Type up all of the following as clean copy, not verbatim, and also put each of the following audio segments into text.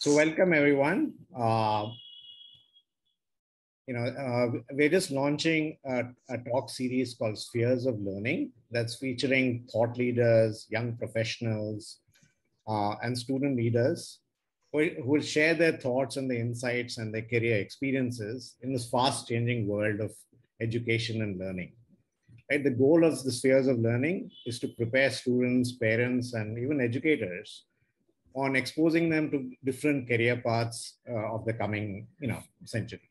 So welcome everyone. We're just launching a talk series called Spheres of Learning that's featuring thought leaders, young professionals, and student leaders who will share their thoughts and their insights and their career experiences in this fast changing world of education and learning. Right? The goal of the Spheres of Learning is to prepare students, parents, and even educators on exposing them to different career paths of the coming century.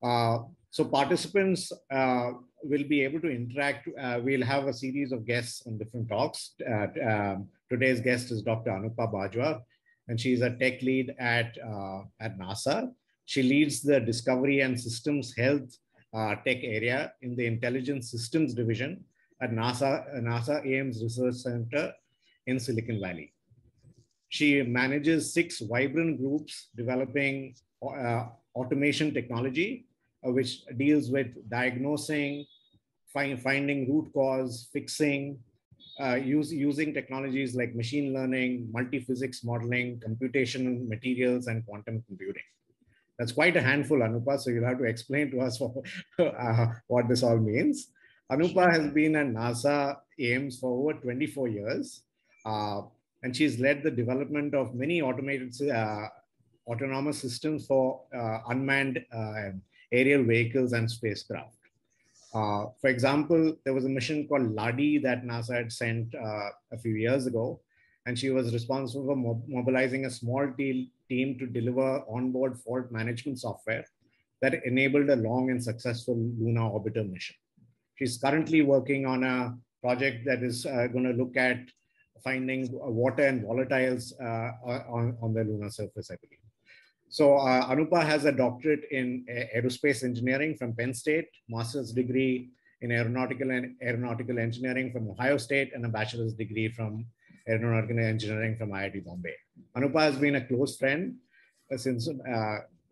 So participants will be able to interact. We'll have a series of guests on different talks. Today's guest is Dr. Anupa Bajwa, and she's a tech lead at NASA. She leads the Discovery and Systems Health tech area in the Intelligence Systems Division at NASA Ames Research Center in Silicon Valley. She manages 6 vibrant groups developing automation technology, which deals with diagnosing, finding root cause, fixing, using technologies like machine learning, multi-physics modeling, computational materials, and quantum computing. That's quite a handful, Anupa, so you'll have to explain to us what this all means. Anupa has been at NASA Ames for over 24 years, and she's led the development of many automated autonomous systems for unmanned aerial vehicles and spacecraft. For example, there was a mission called LADI that NASA had sent a few years ago, and she was responsible for mobilizing a small team to deliver onboard fault management software that enabled a long and successful lunar orbiter mission. She's currently working on a project that is going to look at finding water and volatiles on the lunar surface, I believe. So Anupa has a doctorate in aerospace engineering from Penn State, master's degree in aeronautical engineering from Ohio State, and a bachelor's degree from aeronautical engineering from IIT Bombay. Anupa has been a close friend since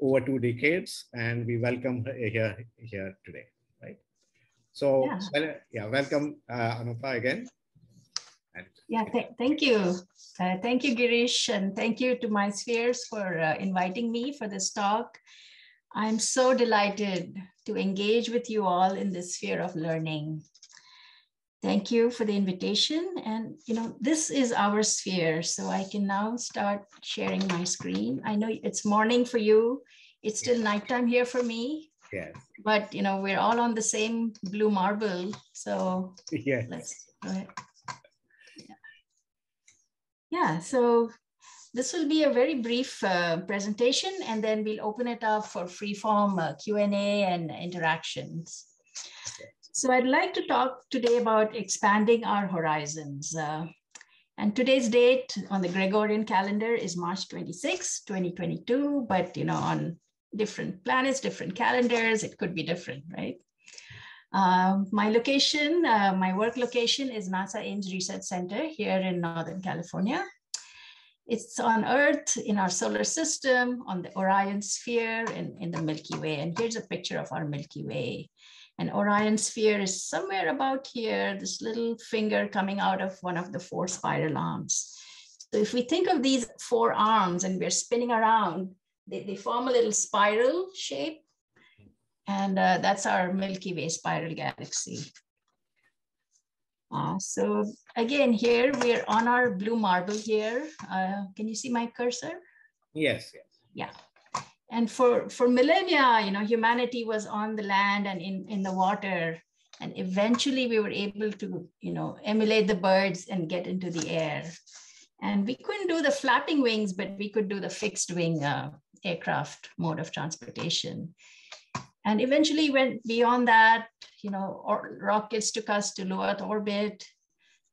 over 2 decades, and we welcome her here today. Right. So welcome Anupa again. Yeah, thank you. Thank you, Girish, and thank you to MySpheres for inviting me for this talk. I'm so delighted to engage with you all in this sphere of learning. Thank you for the invitation. And, this is our sphere, so I can now start sharing my screen. I know it's morning for you. It's still nighttime here for me. Yes. But, we're all on the same blue marble. So yes. Let's go ahead. Yeah, so this will be a very brief presentation, and then we'll open it up for free-form Q&A and interactions. Okay. So I'd like to talk today about expanding our horizons. And today's date on the Gregorian calendar is March 26, 2022, but on different planets, different calendars, it could be different, right? My location, my work location is NASA Ames Research Center here in Northern California. It's on Earth, in our solar system, on the Orion sphere, in the Milky Way. And here's a picture of our Milky Way. And Orion sphere is somewhere about here, this little finger coming out of one of the 4 spiral arms. So if we think of these 4 arms and we're spinning around, they form a little spiral shape. And that's our Milky Way spiral galaxy. So again, here we're on our blue marble here. Can you see my cursor? Yes, yes. Yeah. And for millennia, humanity was on the land and in the water. And eventually we were able to, emulate the birds and get into the air. And we couldn't do the flapping wings, but we could do the fixed wing aircraft mode of transportation. And eventually went beyond that, rockets took us to low Earth orbit,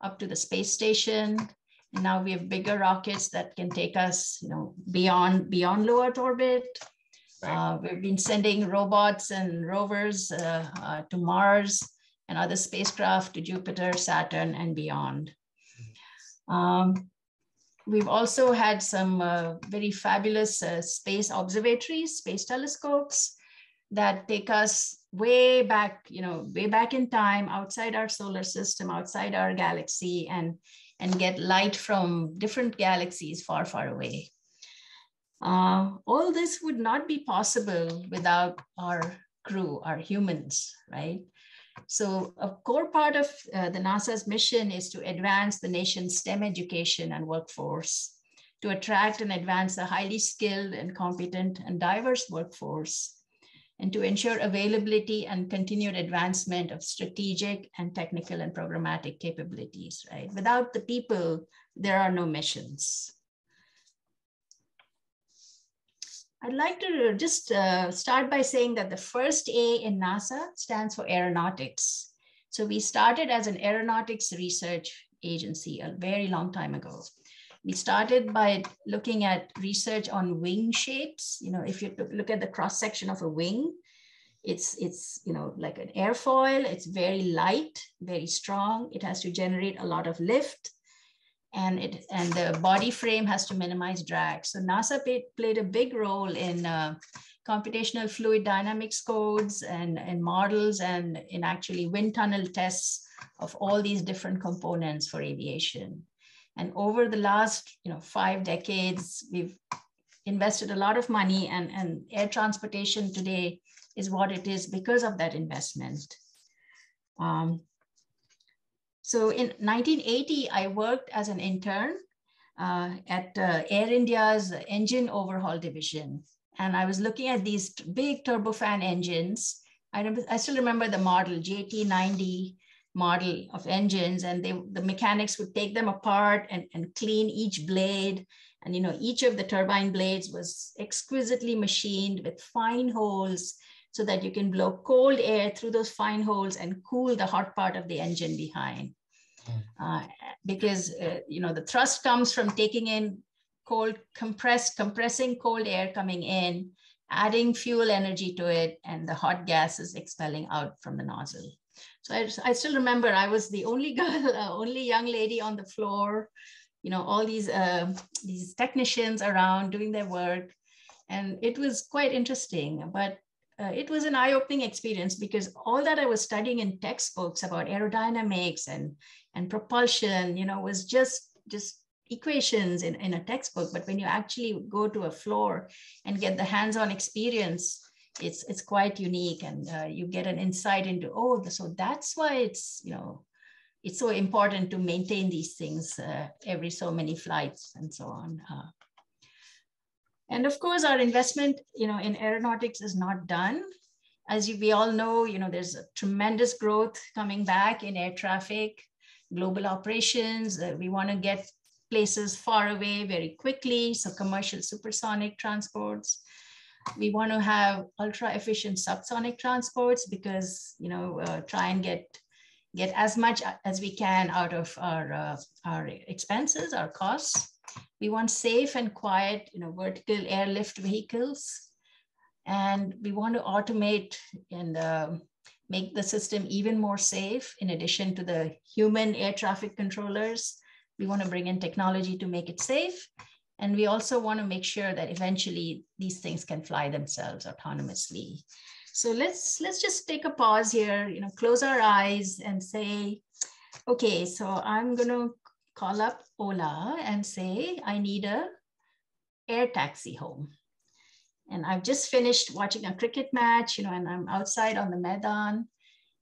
up to the space station. And now we have bigger rockets that can take us, beyond low Earth orbit. Right. We've been sending robots and rovers to Mars and other spacecraft to Jupiter, Saturn, and beyond. We've also had some very fabulous space observatories, space telescopes, that take us way back in time, outside our solar system, outside our galaxy, and get light from different galaxies far, far away. All this would not be possible without our crew, our humans, right? So a core part of the NASA's mission is to advance the nation's STEM education and workforce, to attract and advance a highly skilled and competent and diverse workforce, and to ensure availability and continued advancement of strategic and technical and programmatic capabilities, right? Without the people, there are no missions. I'd like to just start by saying that the first A in NASA stands for aeronautics. So we started as an aeronautics research agency a very long time ago. We started by looking at research on wing shapes. You know, if you look at the cross section of a wing, it's you know, like an airfoil. It's very light, very strong. It has to generate a lot of lift, and the body frame has to minimize drag. So NASA played a big role in computational fluid dynamics codes and models, and in actually wind tunnel tests of all these different components for aviation. And over the last 5 decades, we've invested a lot of money, and air transportation today is what it is because of that investment. So in 1980, I worked as an intern at Air India's engine overhaul division. And I was looking at these big turbofan engines. I still remember the model, JT90 model of engines, and the mechanics would take them apart and clean each blade. And each of the turbine blades was exquisitely machined with fine holes so that you can blow cold air through those fine holes and cool the hot part of the engine behind. Because the thrust comes from taking in compressing cold air coming in, adding fuel energy to it, and the hot gas is expelling out from the nozzle. So I still remember I was the only girl, only young lady on the floor, all these technicians around doing their work. And it was quite interesting, but it was an eye-opening experience, because all that I was studying in textbooks about aerodynamics and propulsion, was just equations in a textbook. But when you actually go to a floor and get the hands-on experience, it's quite unique, and you get an insight into, so that's why it's so important to maintain these things every so many flights and so on. And of course, our investment, in aeronautics is not done. As we all know, there's a tremendous growth coming back in air traffic, global operations. We want to get places far away very quickly, so commercial supersonic transports. We want to have ultra efficient subsonic transports, because try and get as much as we can out of our expenses, our costs. We want safe and quiet, vertical airlift vehicles, and we want to automate and make the system even more safe. In addition to the human air traffic controllers, we want to bring in technology to make it safe. And we also want to make sure that eventually these things can fly themselves autonomously. So let's just take a pause here, close our eyes and say, okay, so I'm going to call up Ola and say, I need a air taxi home. And I've just finished watching a cricket match, and I'm outside on the Maidan,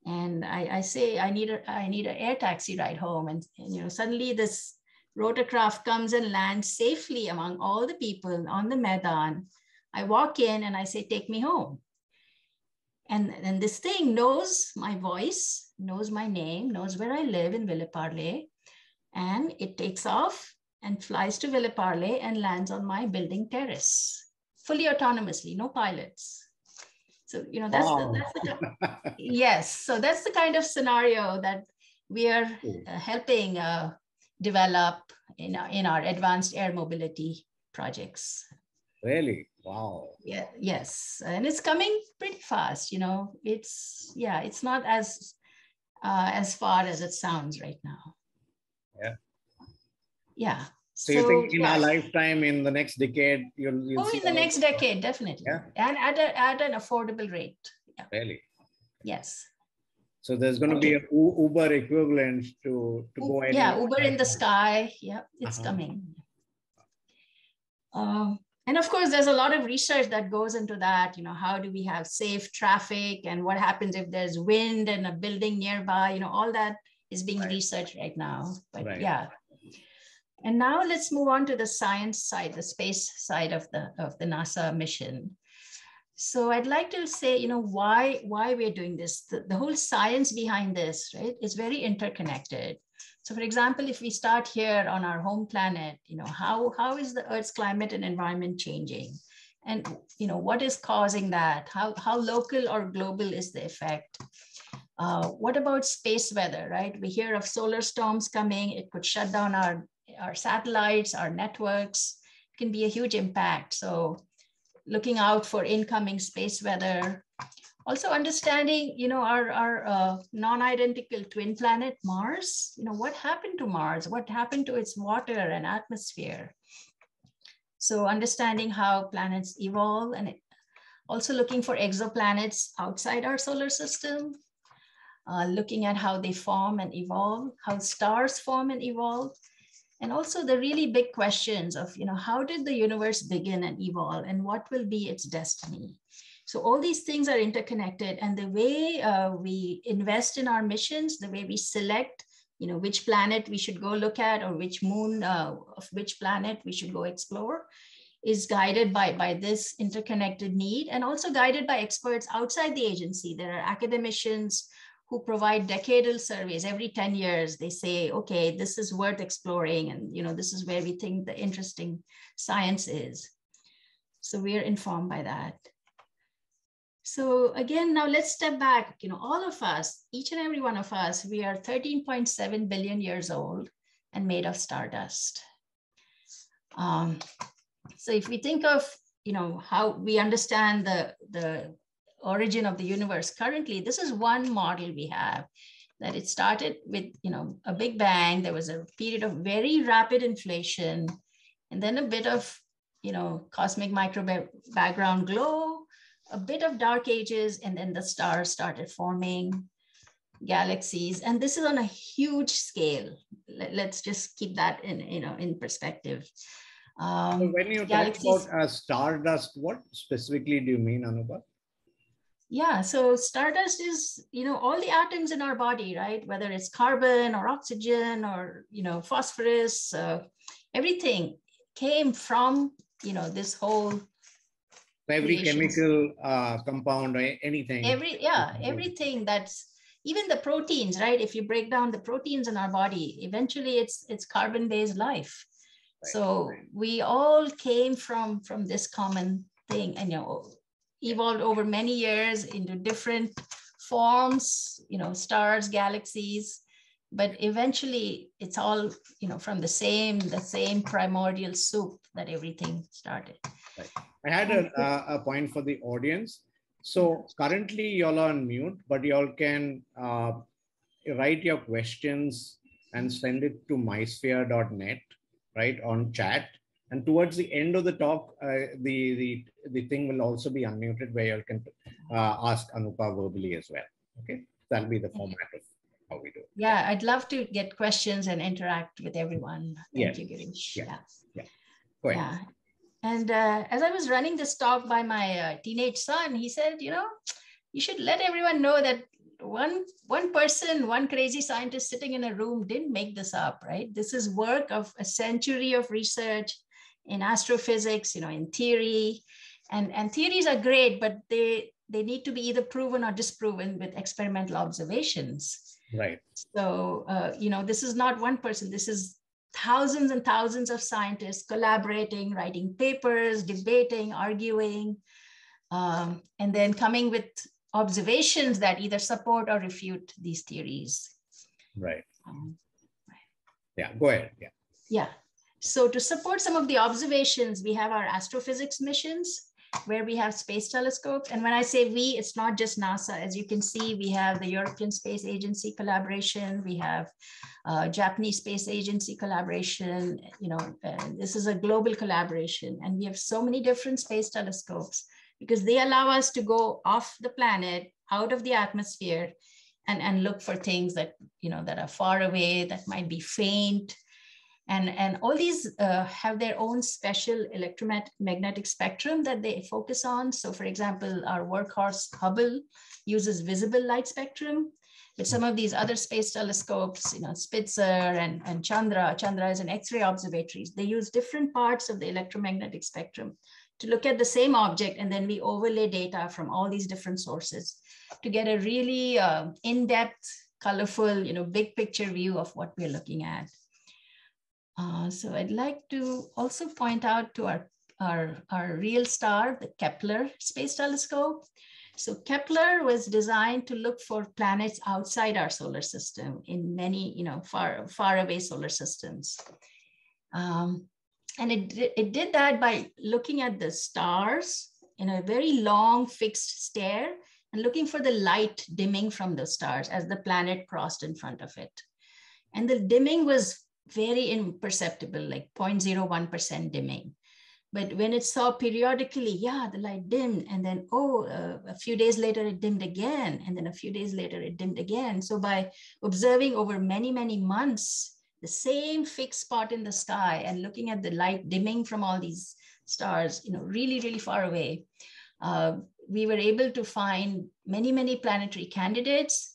and I say, I need an air taxi ride home. And suddenly this rotorcraft comes and lands safely among all the people on the Maidan. I walk in and I say, take me home. And this thing knows my voice, knows my name, knows where I live in Villeparle, and it takes off and flies to Villeparle and lands on my building terrace, fully autonomously, no pilots. So, that's, wow. Yes. So that's the kind of scenario that we are helping develop in our advanced air mobility projects. Really? Wow. Yeah. Yes. And it's coming pretty fast. It's not as far as it sounds right now. Yeah. Yeah. So you think in our lifetime, in the next decade, you'll see in the next decade, definitely. Yeah. And at an affordable rate. Yeah. Really? Yes. So there's going to be an Uber equivalent to go anywhere. Yeah, Uber in the sky. Yeah, it's coming. And of course, there's a lot of research that goes into that. How do we have safe traffic, and what happens if there's wind and a building nearby? All that is being researched right now. But yeah. And now let's move on to the science side, the space side of the NASA mission. So I'd like to say, why we're doing this. The whole science behind this, right, is very interconnected. So for example, if we start here on our home planet, how is the Earth's climate and environment changing? And, what is causing that? How local or global is the effect? What about space weather, right? We hear of solar storms coming. It could shut down our satellites, our networks. It can be a huge impact. So looking out for incoming space weather. Also understanding, our non-identical twin planet, Mars. What happened to Mars? What happened to its water and atmosphere? So understanding how planets evolve, and also looking for exoplanets outside our solar system. Looking at how they form and evolve, how stars form and evolve. And also the really big questions of, how did the universe begin and evolve, and what will be its destiny? So all these things are interconnected, and the way we invest in our missions, the way we select, which planet we should go look at, or which moon of which planet we should go explore, is guided by this interconnected need, and also guided by experts outside the agency. There are academicians who provide decadal surveys. Every 10 years, they say, okay, this is worth exploring, and this is where we think the interesting science is. So we are informed by that. So again, now let's step back. All of us, each and every one of us, we are 13.7 billion years old and made of stardust. So if we think of, how we understand the origin of the universe currently, this is one model we have, that it started with, a big bang. There was a period of very rapid inflation, and then a bit of, cosmic micro background glow, a bit of dark ages, and then the stars started forming, galaxies. And this is on a huge scale. Let's just keep that in perspective. So when you talk about stardust, what specifically do you mean, Anupa? Yeah, so stardust is, all the atoms in our body, right? Whether it's carbon or oxygen or, phosphorus, everything came from, this whole every chemical compound or anything. Everything that's, even the proteins, right? If you break down the proteins in our body, eventually it's carbon-based life. Right. So we all came from this common thing, and evolved over many years into different forms, stars, galaxies, but eventually it's all, from the same primordial soup that everything started. Right. I had a point for the audience. So currently y'all are on mute, but y'all can write your questions and send it to mysphere.net, right, on chat. And towards the end of the talk, the thing will also be unmuted, where you can ask Anupa verbally as well. Okay, that'll be the format of how we do it. Yeah, I'd love to get questions and interact with everyone. Thank you, Girish. Yeah. Go ahead. Yeah. And as I was running this talk by my teenage son, he said, you should let everyone know that one person, one crazy scientist sitting in a room didn't make this up, right? This is work of a century of research in astrophysics, in theory, and theories are great, but they need to be either proven or disproven with experimental observations. Right. So, this is not one person. This is thousands and thousands of scientists collaborating, writing papers, debating, arguing, and then coming with observations that either support or refute these theories. Right. Yeah, go ahead. Yeah. So to support some of the observations, we have our astrophysics missions, where we have space telescopes. And when I say we, it's not just NASA. As you can see, we have the European Space Agency collaboration. We have Japanese Space Agency collaboration. This is a global collaboration. And we have so many different space telescopes because they allow us to go off the planet, out of the atmosphere, and look for things that, that are far away, that might be faint. And all these have their own special electromagnetic spectrum that they focus on. So for example, our workhorse Hubble uses visible light spectrum, but some of these other space telescopes, Spitzer and Chandra is an X-ray observatories, they use different parts of the electromagnetic spectrum to look at the same object, and then we overlay data from all these different sources to get a really in-depth, colorful, big picture view of what we're looking at. So I'd like to also point out to our real star, the Kepler Space Telescope. So Kepler was designed to look for planets outside our solar system in many, far away solar systems. And it did that by looking at the stars in a very long fixed stare and looking for the light dimming from the stars as the planet crossed in front of it. And the dimming was very imperceptible, like 0.01% dimming. But when it saw periodically, the light dimmed, and then, a few days later, it dimmed again. And then a few days later, it dimmed again. So by observing over many, many months, the same fixed spot in the sky and looking at the light dimming from all these stars, really, really far away, we were able to find many, many planetary candidates.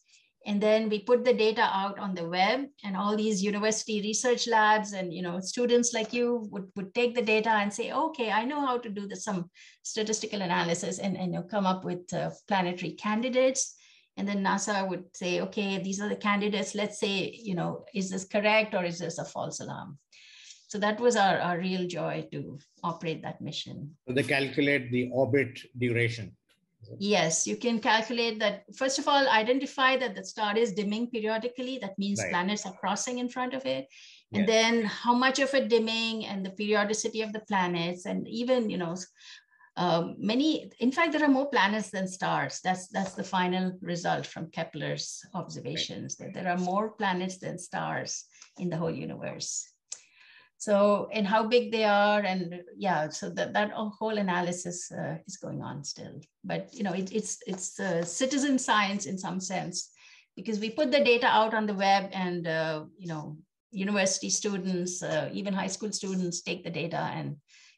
And then we put the data out on the web, and all these university research labs and students like you would take the data and say, okay, I know how to do some statistical analysis and come up with planetary candidates. And then NASA would say, okay, these are the candidates. Let's say, is this correct or is this a false alarm? So that was our real joy to operate that mission. So they calculate the orbit duration. Yes, you can calculate that. First of all, identify that the star is dimming periodically. That means planets are crossing in front of it. And then how much of a dimming and the periodicity of the planets, and even, in fact, there are more planets than stars. That's the final result from Kepler's observations, that there are more planets than stars in the whole universe. So, and how big they are, and so that whole analysis is going on still. But it's citizen science in some sense, because we put the data out on the web, and university students, even high school students, take the data and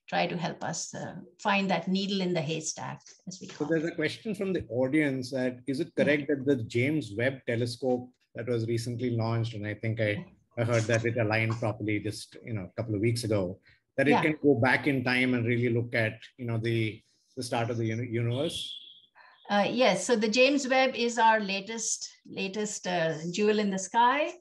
try to help us find that needle in the haystack, as we call it. So there's a question from the audience that, is it correct that the James Webb telescope that was recently launched, and I think I heard that it aligned properly just a couple of weeks ago, that it can go back in time and really look at the start of the universe? Yes, so the James Webb is our latest jewel in the sky.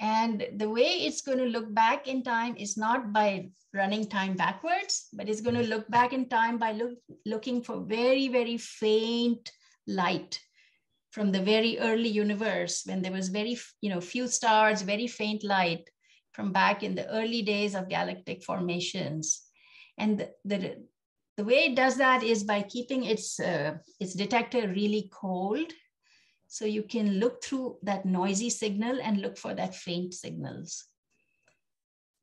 And the way it's going to look back in time is not by running time backwards, but it's going to look back in time by looking for very, very faint light from the very early universe, when there was very few stars, very faint light from back in the early days of galactic formations. And the way it does that is by keeping its detector really cold. So you can look through that noisy signal and look for that faint signals.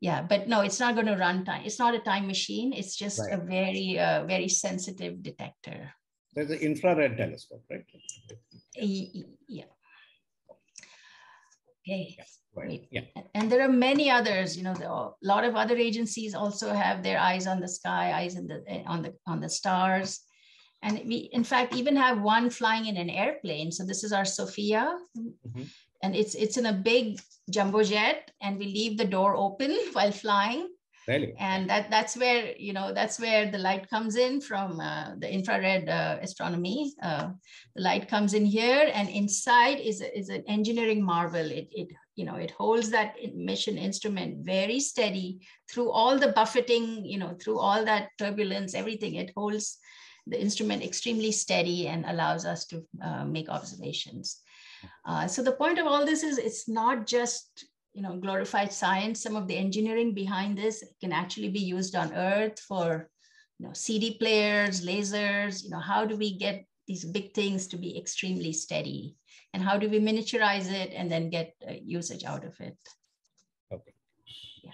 Yeah, but no, it's not going to run time. It's not a time machine. It's just a very, very sensitive detector. There's an infrared telescope, right? Yeah. Okay. Right. Yeah. And there are many others. A lot of other agencies also have their eyes on the sky, eyes on the stars. And we, in fact, even have one flying in an airplane. So this is our Sophia, and it's in a big jumbo jet, and we leave the door open while flying. Really? And that's where the light comes in from the infrared astronomy. The light comes in here, and inside is an engineering marvel. It holds that mission instrument very steady through all the buffeting, through all that turbulence, everything. It holds the instrument extremely steady and allows us to make observations. So the point of all this is, it's not just glorified science. Some of the engineering behind this can actually be used on Earth for CD players, lasers. How do we get these big things to be extremely steady, and how do we miniaturize it and then get usage out of it? Okay. Yeah.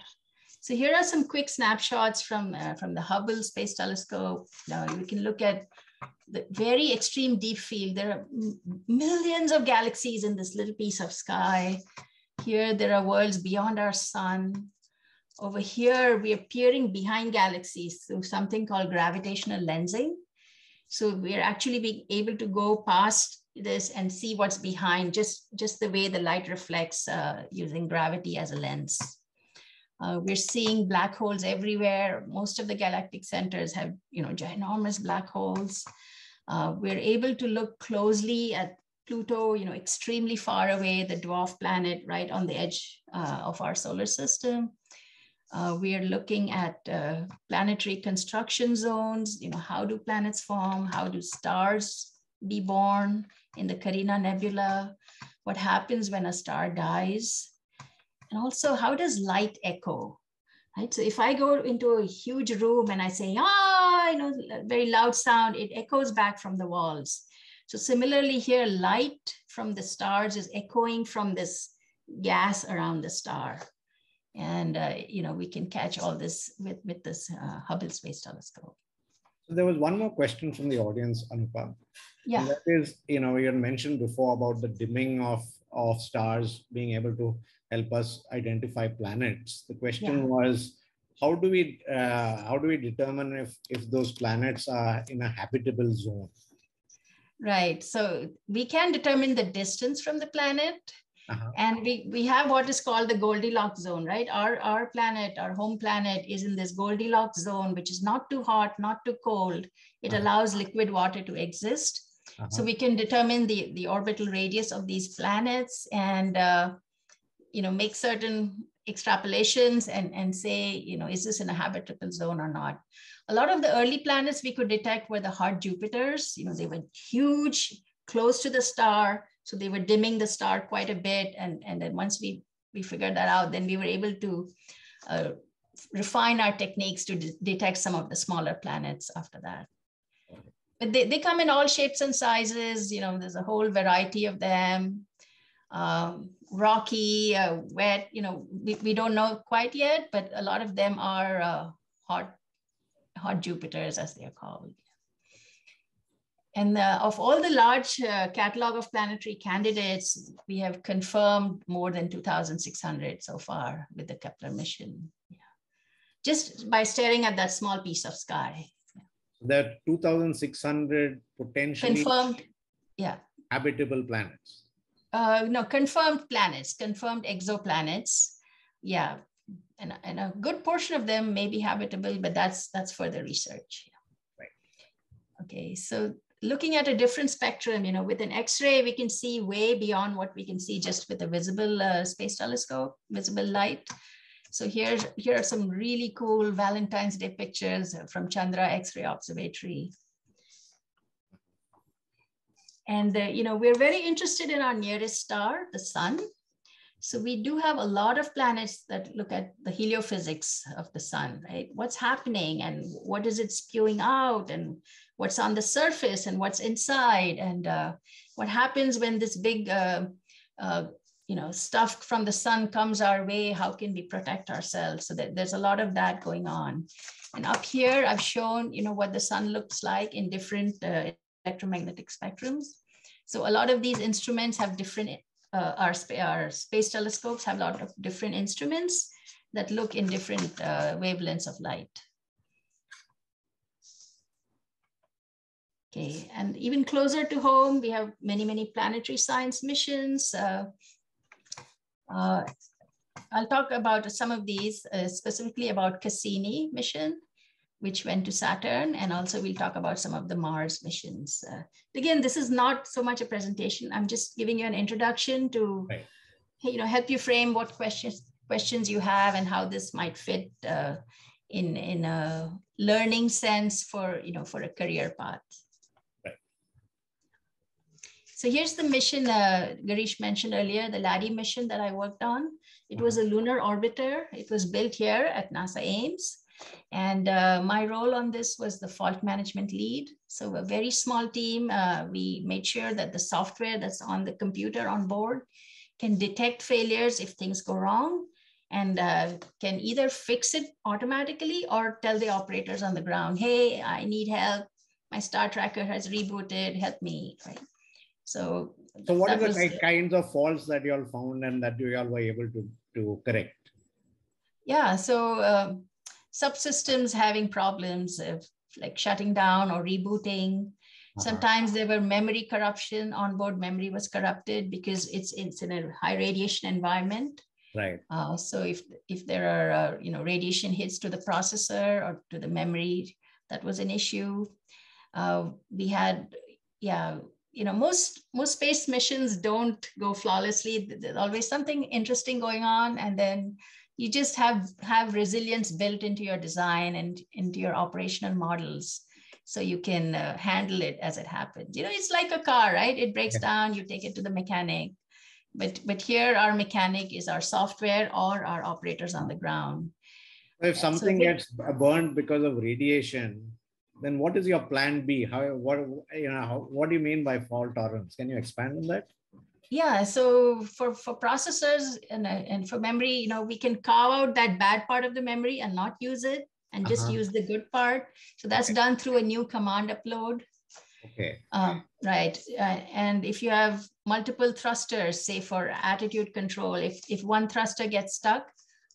So here are some quick snapshots from the Hubble Space Telescope. Now you can look at the very extreme deep field. There are millions of galaxies in this little piece of sky. Here there are worlds beyond our sun. Over here, we are peering behind galaxies through something called gravitational lensing. So we're actually being able to go past this and see what's behind, just the way the light reflects using gravity as a lens. We're seeing black holes everywhere. Most of the galactic centers have, ginormous black holes. We're able to look closely at Pluto, extremely far away, the dwarf planet right on the edge of our solar system. We are looking at planetary construction zones. How do planets form? How do stars be born in the Carina Nebula? What happens when a star dies? And also, how does light echo? Right? So if I go into a huge room and I say, very loud sound, it echoes back from the walls. So similarly here, light from the stars is echoing from this gas around the star. And, we can catch all this with this Hubble Space Telescope. So there was one more question from the audience, Anupa. Yeah. And that is, you had mentioned before about the dimming of stars being able to help us identify planets. The question was, how do we determine if those planets are in a habitable zone? Right. So we can determine the distance from the planet. And we have what is called the Goldilocks zone, right? Our planet, our home planet is in this Goldilocks zone, which is not too hot, not too cold. It allows liquid water to exist. So we can determine the orbital radius of these planets and, make certain extrapolations and say, is this in a habitable zone or not? A lot of the early planets we could detect were the hot Jupiters. They were huge, close to the star. So they were dimming the star quite a bit. And then once we figured that out, then we were able to refine our techniques to detect some of the smaller planets after that. But they come in all shapes and sizes. There's a whole variety of them. Rocky, wet, we don't know quite yet, but a lot of them are hot Jupiters, as they're called. And of all the large catalog of planetary candidates, we have confirmed more than 2,600 so far with the Kepler mission. Yeah. Just by staring at that small piece of sky. That 2,600 potentially confirmed, habitable planets. No, confirmed planets, confirmed exoplanets. Yeah, and a good portion of them may be habitable, but that's further research. Yeah. Right. Okay, so looking at a different spectrum, with an X-ray, we can see way beyond what we can see just with a visible space telescope, visible light. So here are some really cool Valentine's Day pictures from Chandra X-ray Observatory. And, we're very interested in our nearest star, the sun. So we do have a lot of planets that look at the heliophysics of the sun, right? What's happening and what is it spewing out and what's on the surface and what's inside and what happens when this big, stuff from the sun comes our way, how can we protect ourselves? So there's a lot of that going on. And up here, I've shown, what the sun looks like in different electromagnetic spectrums. So a lot of these instruments have different, our space telescopes have a lot of different instruments that look in different wavelengths of light. Okay, and even closer to home, we have many, many planetary science missions. I'll talk about some of these, specifically about Cassini mission, which went to Saturn, and also we'll talk about some of the Mars missions. Again, this is not so much a presentation. I'm just giving you an introduction to, help you frame what questions you have and how this might fit in a learning sense for, for a career path. So here's the mission Girish mentioned earlier, the LADEE mission that I worked on. It was a lunar orbiter. It was built here at NASA Ames. And my role on this was the fault management lead. So a very small team. We made sure that the software that's on the computer on board can detect failures if things go wrong and can either fix it automatically or tell the operators on the ground, hey, I need help. My star tracker has rebooted, help me, right? So what are the kinds of faults that you all found and that you all were able to correct? Yeah, so subsystems having problems of like shutting down or rebooting. Sometimes there were memory corruption, onboard memory was corrupted because it's in a high radiation environment. Right. So if there are radiation hits to the processor or to the memory, that was an issue. We had, most space missions don't go flawlessly. There's always something interesting going on, and then you just have resilience built into your design and into your operational models, so you can handle it as it happens. It's like a car, right? It breaks down, you take it to the mechanic. But here our mechanic is our software or our operators on the ground. If something gets burned because of radiation, then what is your plan B? What do you mean by fault tolerance? Can you expand on that? Yeah, so for processors and for memory, we can carve out that bad part of the memory and not use it and just use the good part. So that's done through a new command upload. Okay. Right. And if you have multiple thrusters, say for attitude control, if one thruster gets stuck,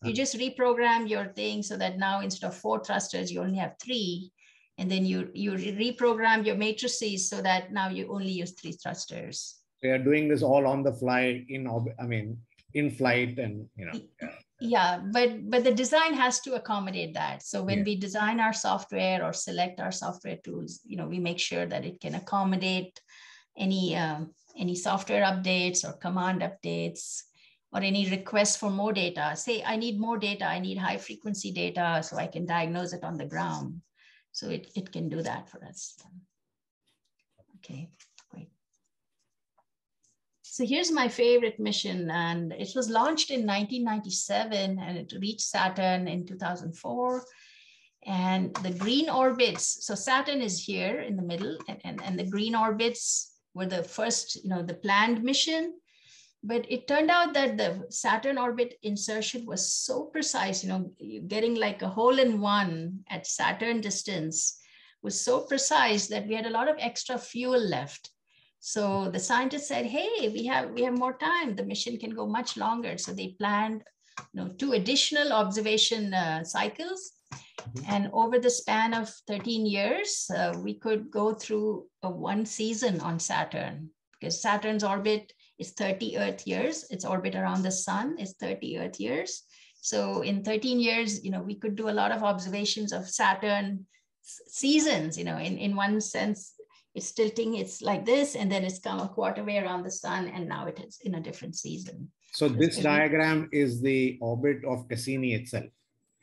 you just reprogram your thing so that now instead of 4 thrusters, you only have 3. And then you reprogram your matrices so that now you only use 3 thrusters. So you're doing this all on the fly in flight and, Yeah, but the design has to accommodate that. So when we design our software or select our software tools, we make sure that it can accommodate any software updates or command updates or any requests for more data. Say, I need more data, I need high frequency data so I can diagnose it on the ground. So it can do that for us. Okay, great. So here's my favorite mission, and it was launched in 1997 and it reached Saturn in 2004. And the green orbits, so Saturn is here in the middle, and the green orbits were the first, the planned mission. But it turned out that the Saturn orbit insertion was so precise, getting like a hole in one at Saturn distance was so precise that we had a lot of extra fuel left. So the scientists said, hey, we have more time. The mission can go much longer. So they planned 2 additional observation cycles. And over the span of 13 years, we could go through a 1 season on Saturn, because Saturn's orbit is 30 Earth years. Its orbit around the sun is 30 Earth years. So in 13 years, we could do a lot of observations of Saturn seasons, in one sense, it's tilting, it's like this, and then it's come a quarter way around the sun, and now it is in a different season. So this diagram is the orbit of Cassini itself.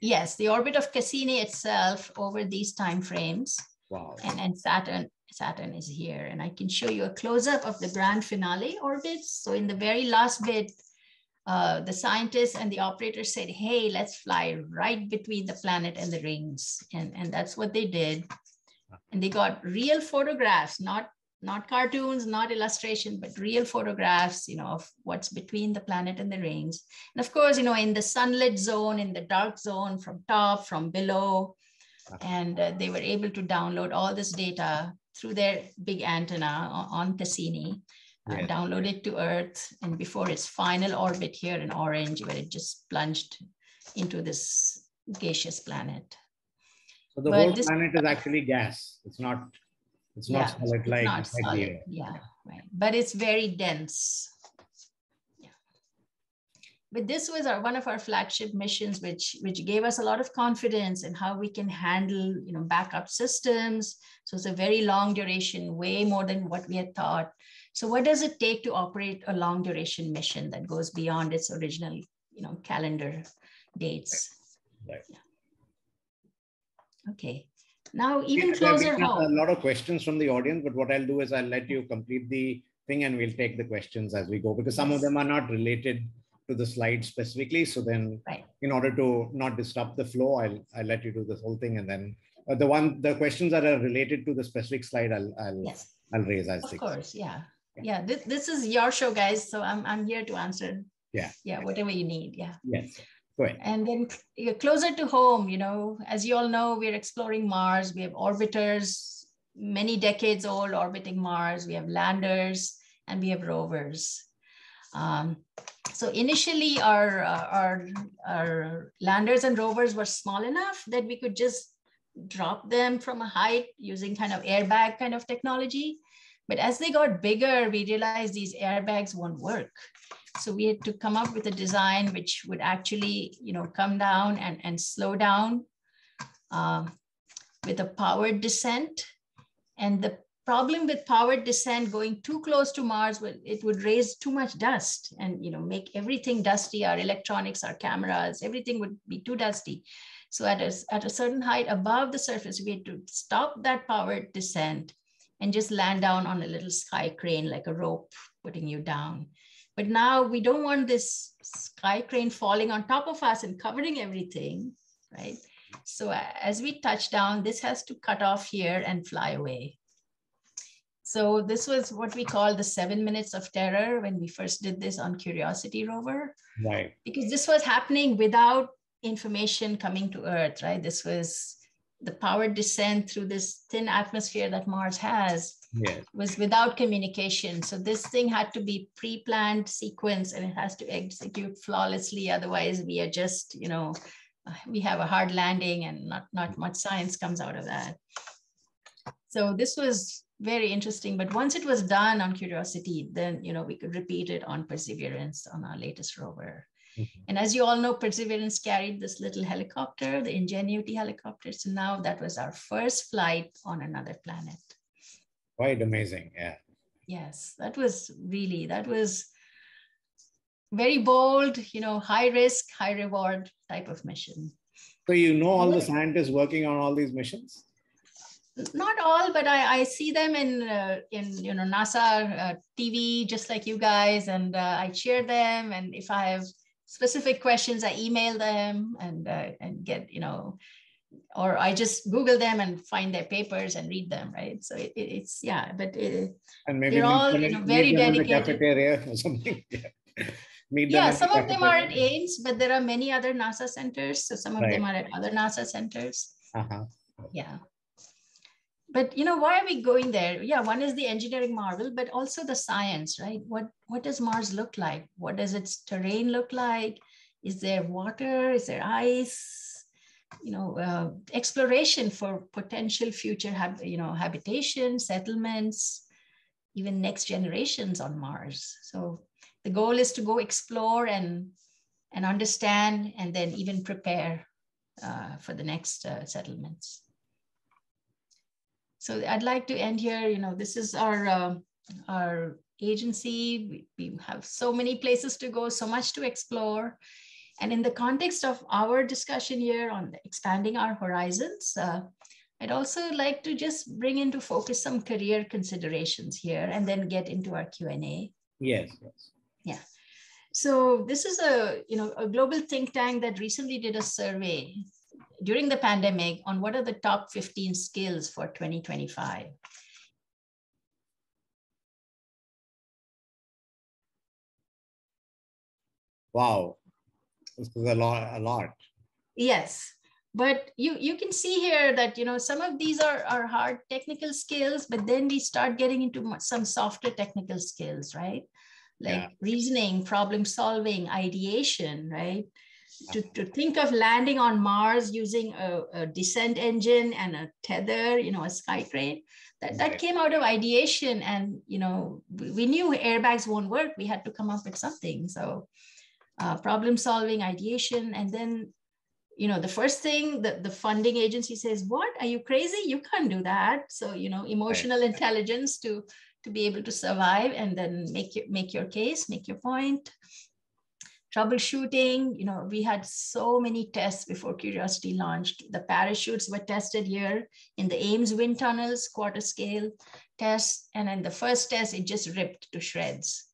Yes, the orbit of Cassini itself over these time frames. Wow. And Saturn is here. And I can show you a close-up of the grand finale orbits. So in the very last bit, the scientists and the operators said, hey, let's fly right between the planet and the rings. And that's what they did. And they got real photographs, not cartoons, not illustration, but real photographs, of what's between the planet and the rings. And of course, in the sunlit zone, in the dark zone, from top, from below. And they were able to download all this data through their big antenna on Cassini, download it to Earth, and before its final orbit here in orange, where it just plunged into this gaseous planet. So the whole planet is actually gas. It's not solid like the air. Yeah, right. But it's very dense. Yeah. But this was one of our flagship missions, which gave us a lot of confidence in how we can handle, backup systems. So it's a very long duration, way more than what we had thought. So what does it take to operate a long duration mission that goes beyond its original, calendar dates? Right. Yeah. Okay. Now, even closer home. A lot of questions from the audience, but what I'll do is I'll let you complete the thing and we'll take the questions as we go, because some of them are not related to the slide specifically. So then in order to not disrupt the flow, I'll let you do this whole thing. And then the questions that are related to the specific slide, I'll raise as Of course. Yeah. Yeah. This is your show, guys. So I'm here to answer. Yeah. Yeah. Whatever you need. Yeah. Yes. And then closer to home, as you all know, we're exploring Mars. We have orbiters, many decades old orbiting Mars. We have landers and we have rovers. So initially our landers and rovers were small enough that we could just drop them from a height using kind of airbag kind of technology. But as they got bigger, we realized these airbags won't work. So we had to come up with a design which would actually, come down and slow down with a powered descent. And the problem with powered descent going too close to Mars, it would raise too much dust and make everything dusty. Our electronics, our cameras, everything would be too dusty. So at a certain height above the surface, we had to stop that powered descent and just land down on a little sky crane, like a rope putting you down. But now we don't want this sky crane falling on top of us and covering everything, right? So as we touch down, this has to cut off here and fly away. So this was what we call the 7 minutes of terror when we first did this on Curiosity rover. Right. Because this was happening without information coming to Earth, right? This was the powered descent through this thin atmosphere that Mars has. Yes. Was without communication. So this thing had to be pre-planned sequence and it has to execute flawlessly. Otherwise we are just, we have a hard landing and not much science comes out of that. So this was very interesting. But once it was done on Curiosity, then, we could repeat it on Perseverance on our latest rover. Mm-hmm. And as you all know, Perseverance carried this little helicopter, the Ingenuity helicopter. So now that was our first flight on another planet. Quite amazing. Yeah. Yes, that was very bold, high risk, high reward type of mission. So all the scientists working on all these missions? Not all, but I see them in NASA TV, just like you guys, and I share them. And if I have specific questions, I email them and get or I just Google them and find their papers and read them, right? So it's but and maybe they're all very dedicated. In the cafeteria or something. Yeah, some of them are at Ames, but there are many other NASA centers. So some of them are at other NASA centers. Uh-huh. Yeah. But why are we going there? Yeah, one is the engineering marvel, but also the science, right? What does Mars look like? What does its terrain look like? Is there water? Is there ice? Exploration for potential future habitation, settlements, even next generations on Mars. So the goal is to go explore and understand, and then even prepare for the next settlements. So I'd like to end here. This is our agency. We have so many places to go, so much to explore. And in the context of our discussion here on expanding our horizons, I'd also like to just bring into focus some career considerations here and then get into our Q&A. Yes. Yeah. So this is a global think tank that recently did a survey during the pandemic on what are the top 15 skills for 2025. Wow. This is a lot. Yes, but you can see here that some of these are hard technical skills, but then we start getting into some softer technical skills, right? Like reasoning, problem solving, ideation, right? To think of landing on Mars using a descent engine and a tether, a sky crane, that came out of ideation. And we knew airbags won't work. We had to come up with something. So problem solving, ideation, and then the first thing that the funding agency says, what, are you crazy? You can't do that. So emotional intelligence to be able to survive and then make your case, make your point. Troubleshooting, we had so many tests before Curiosity launched. The parachutes were tested here in the Ames wind tunnels, quarter scale tests. And in the first test, it just ripped to shreds.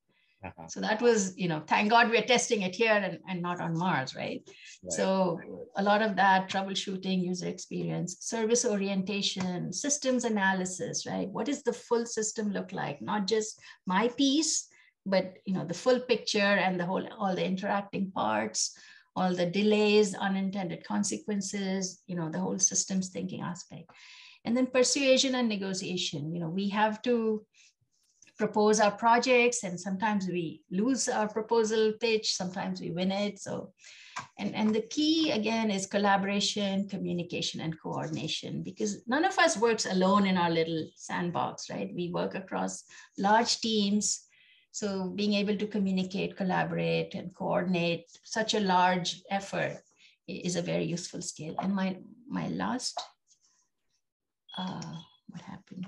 Uh-huh. So that was, thank God we're testing it here and not on Mars, right? So a lot of that troubleshooting, user experience, service orientation, systems analysis, right? What does the full system look like? Not just my piece, but the full picture and all the interacting parts, all the delays, unintended consequences, the whole systems thinking aspect. And then persuasion and negotiation. We have to propose our projects, and sometimes we lose our proposal pitch, sometimes we win it. So, and the key again is collaboration, communication, and coordination, because none of us works alone in our little sandbox, right? We work across large teams. So being able to communicate, collaborate, and coordinate such a large effort is a very useful skill. And my last, what happened?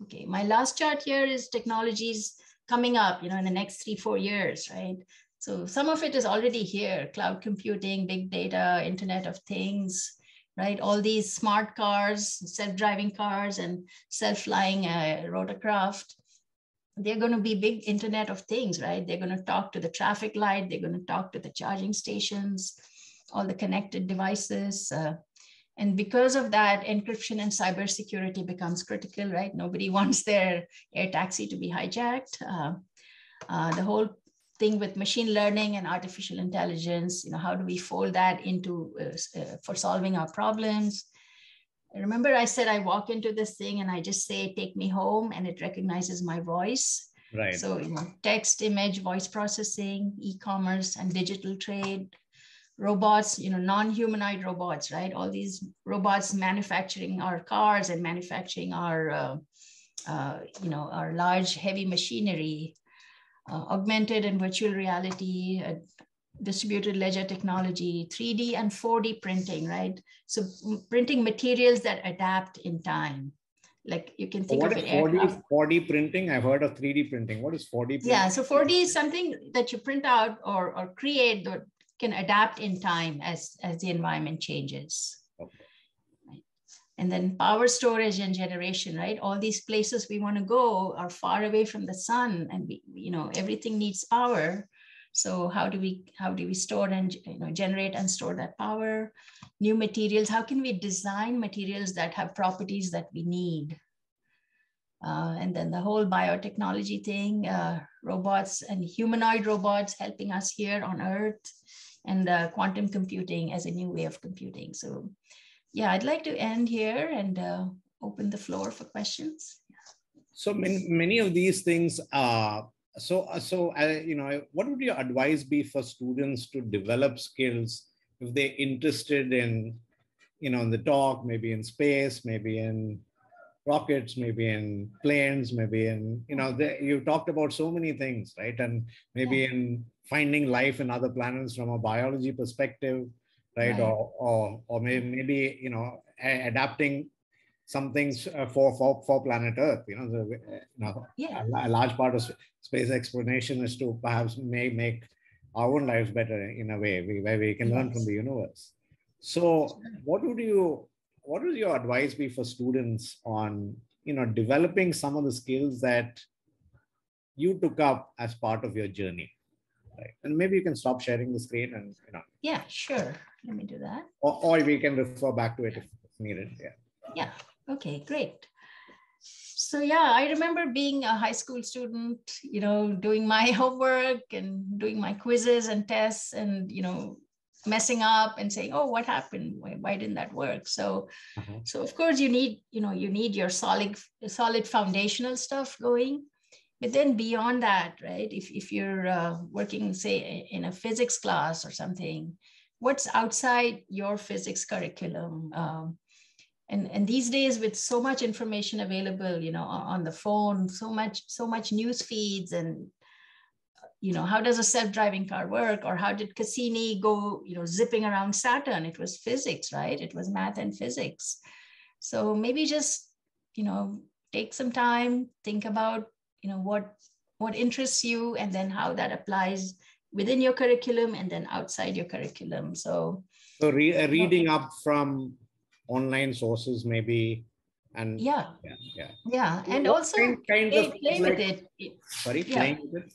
Okay, my last chart here is technologies coming up, in the next 3-4 years, right? So some of it is already here: cloud computing, big data, Internet of Things, right? All these smart cars, self-driving cars, and self-flying rotorcraft. They're going to be big Internet of Things, right? They're going to talk to the traffic light. They're going to talk to the charging stations, all the connected devices. And because of that, encryption and cybersecurity becomes critical, right? Nobody wants their air taxi to be hijacked. The whole thing with machine learning and artificial intelligence, how do we fold that into for solving our problems? Remember I said I walk into this thing and I just say, take me home, and it recognizes my voice. Right. So, text, image, voice processing, e-commerce, and digital trade, robots, non-humanoid robots, right? All these robots manufacturing our cars and manufacturing our, our large heavy machinery, augmented and virtual reality, distributed ledger technology, 3D and 4D printing, right? So printing materials that adapt in time. Like you can think of it. 4D printing? I've heard of 3D printing. What is 4D printing? Yeah, so 4D is something that you print out or create that can adapt in time as the environment changes. Okay. Right. And then power storage and generation, right? All these places we want to go are far away from the sun, and everything needs power. So how do we store and generate and store that power? New materials. How can we design materials that have properties that we need? And then the whole biotechnology thing, robots and humanoid robots helping us here on Earth, and quantum computing as a new way of computing. So yeah, I'd like to end here and open the floor for questions. So many of these things are, what would your advice be for students to develop skills if they're interested in, in the talk, maybe in space, maybe in rockets, maybe in planes, maybe in, you talked about so many things, right? And maybe in finding life in other planets from a biology perspective, right? Or maybe, adapting some things for planet Earth, a large part of space exploration is to perhaps make our own lives better in a way where we can learn from the universe. So what would your advice be for students on, developing some of the skills that you took up as part of your journey? Right. And maybe you can stop sharing the screen and, Yeah, sure. Let me do that. Or we can refer back to it if needed. Yeah. Yeah. Okay, great. So yeah, I remember being a high school student, doing my homework and doing my quizzes and tests and, messing up and saying, oh, what happened? Why didn't that work? So, so of course you need your solid foundational stuff going. But then beyond that, right, if you're working, say, in a physics class or something, what's outside your physics curriculum? And these days, with so much information available, on the phone, so much news feeds, and how does a self-driving car work, or how did Cassini go, zipping around Saturn? It was physics, right? It was math and physics. So maybe just take some time, think about what interests you, and then how that applies within your curriculum and then outside your curriculum. So reading up from online sources maybe, and yeah. And also play with it. Sorry, playing with it?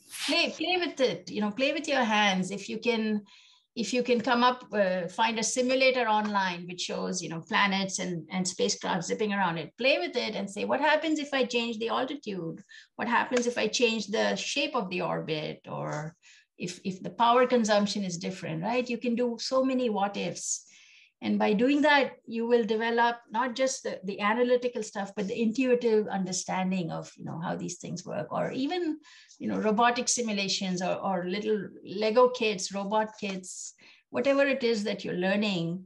Play with it, play with your hands. If you can come up, find a simulator online which shows, planets and spacecraft zipping around it, play with it and say, what happens if I change the altitude? What happens if I change the shape of the orbit? Or if the power consumption is different, right? You can do so many what ifs. And by doing that, you will develop not just the analytical stuff, but the intuitive understanding of, how these things work, or even, robotic simulations or little Lego kits, robot kits, whatever it is that you're learning,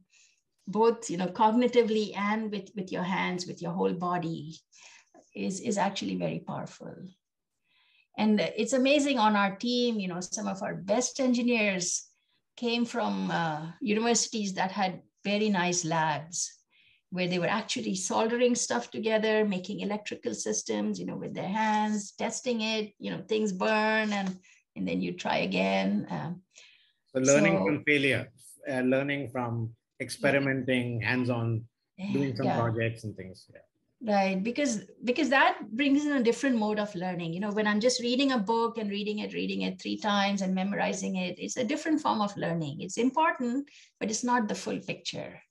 both, cognitively and with your hands, with your whole body, is actually very powerful. And it's amazing on our team, some of our best engineers came from universities that had very nice labs where they were actually soldering stuff together, making electrical systems, with their hands, testing it, things burn, and then you try again. So learning from failure, learning from experimenting, hands-on, doing some projects and things. Yeah. Right, because that brings in a different mode of learning. When I'm just reading a book and reading it 3 times and memorizing it, it's a different form of learning. It's important, but it's not the full picture.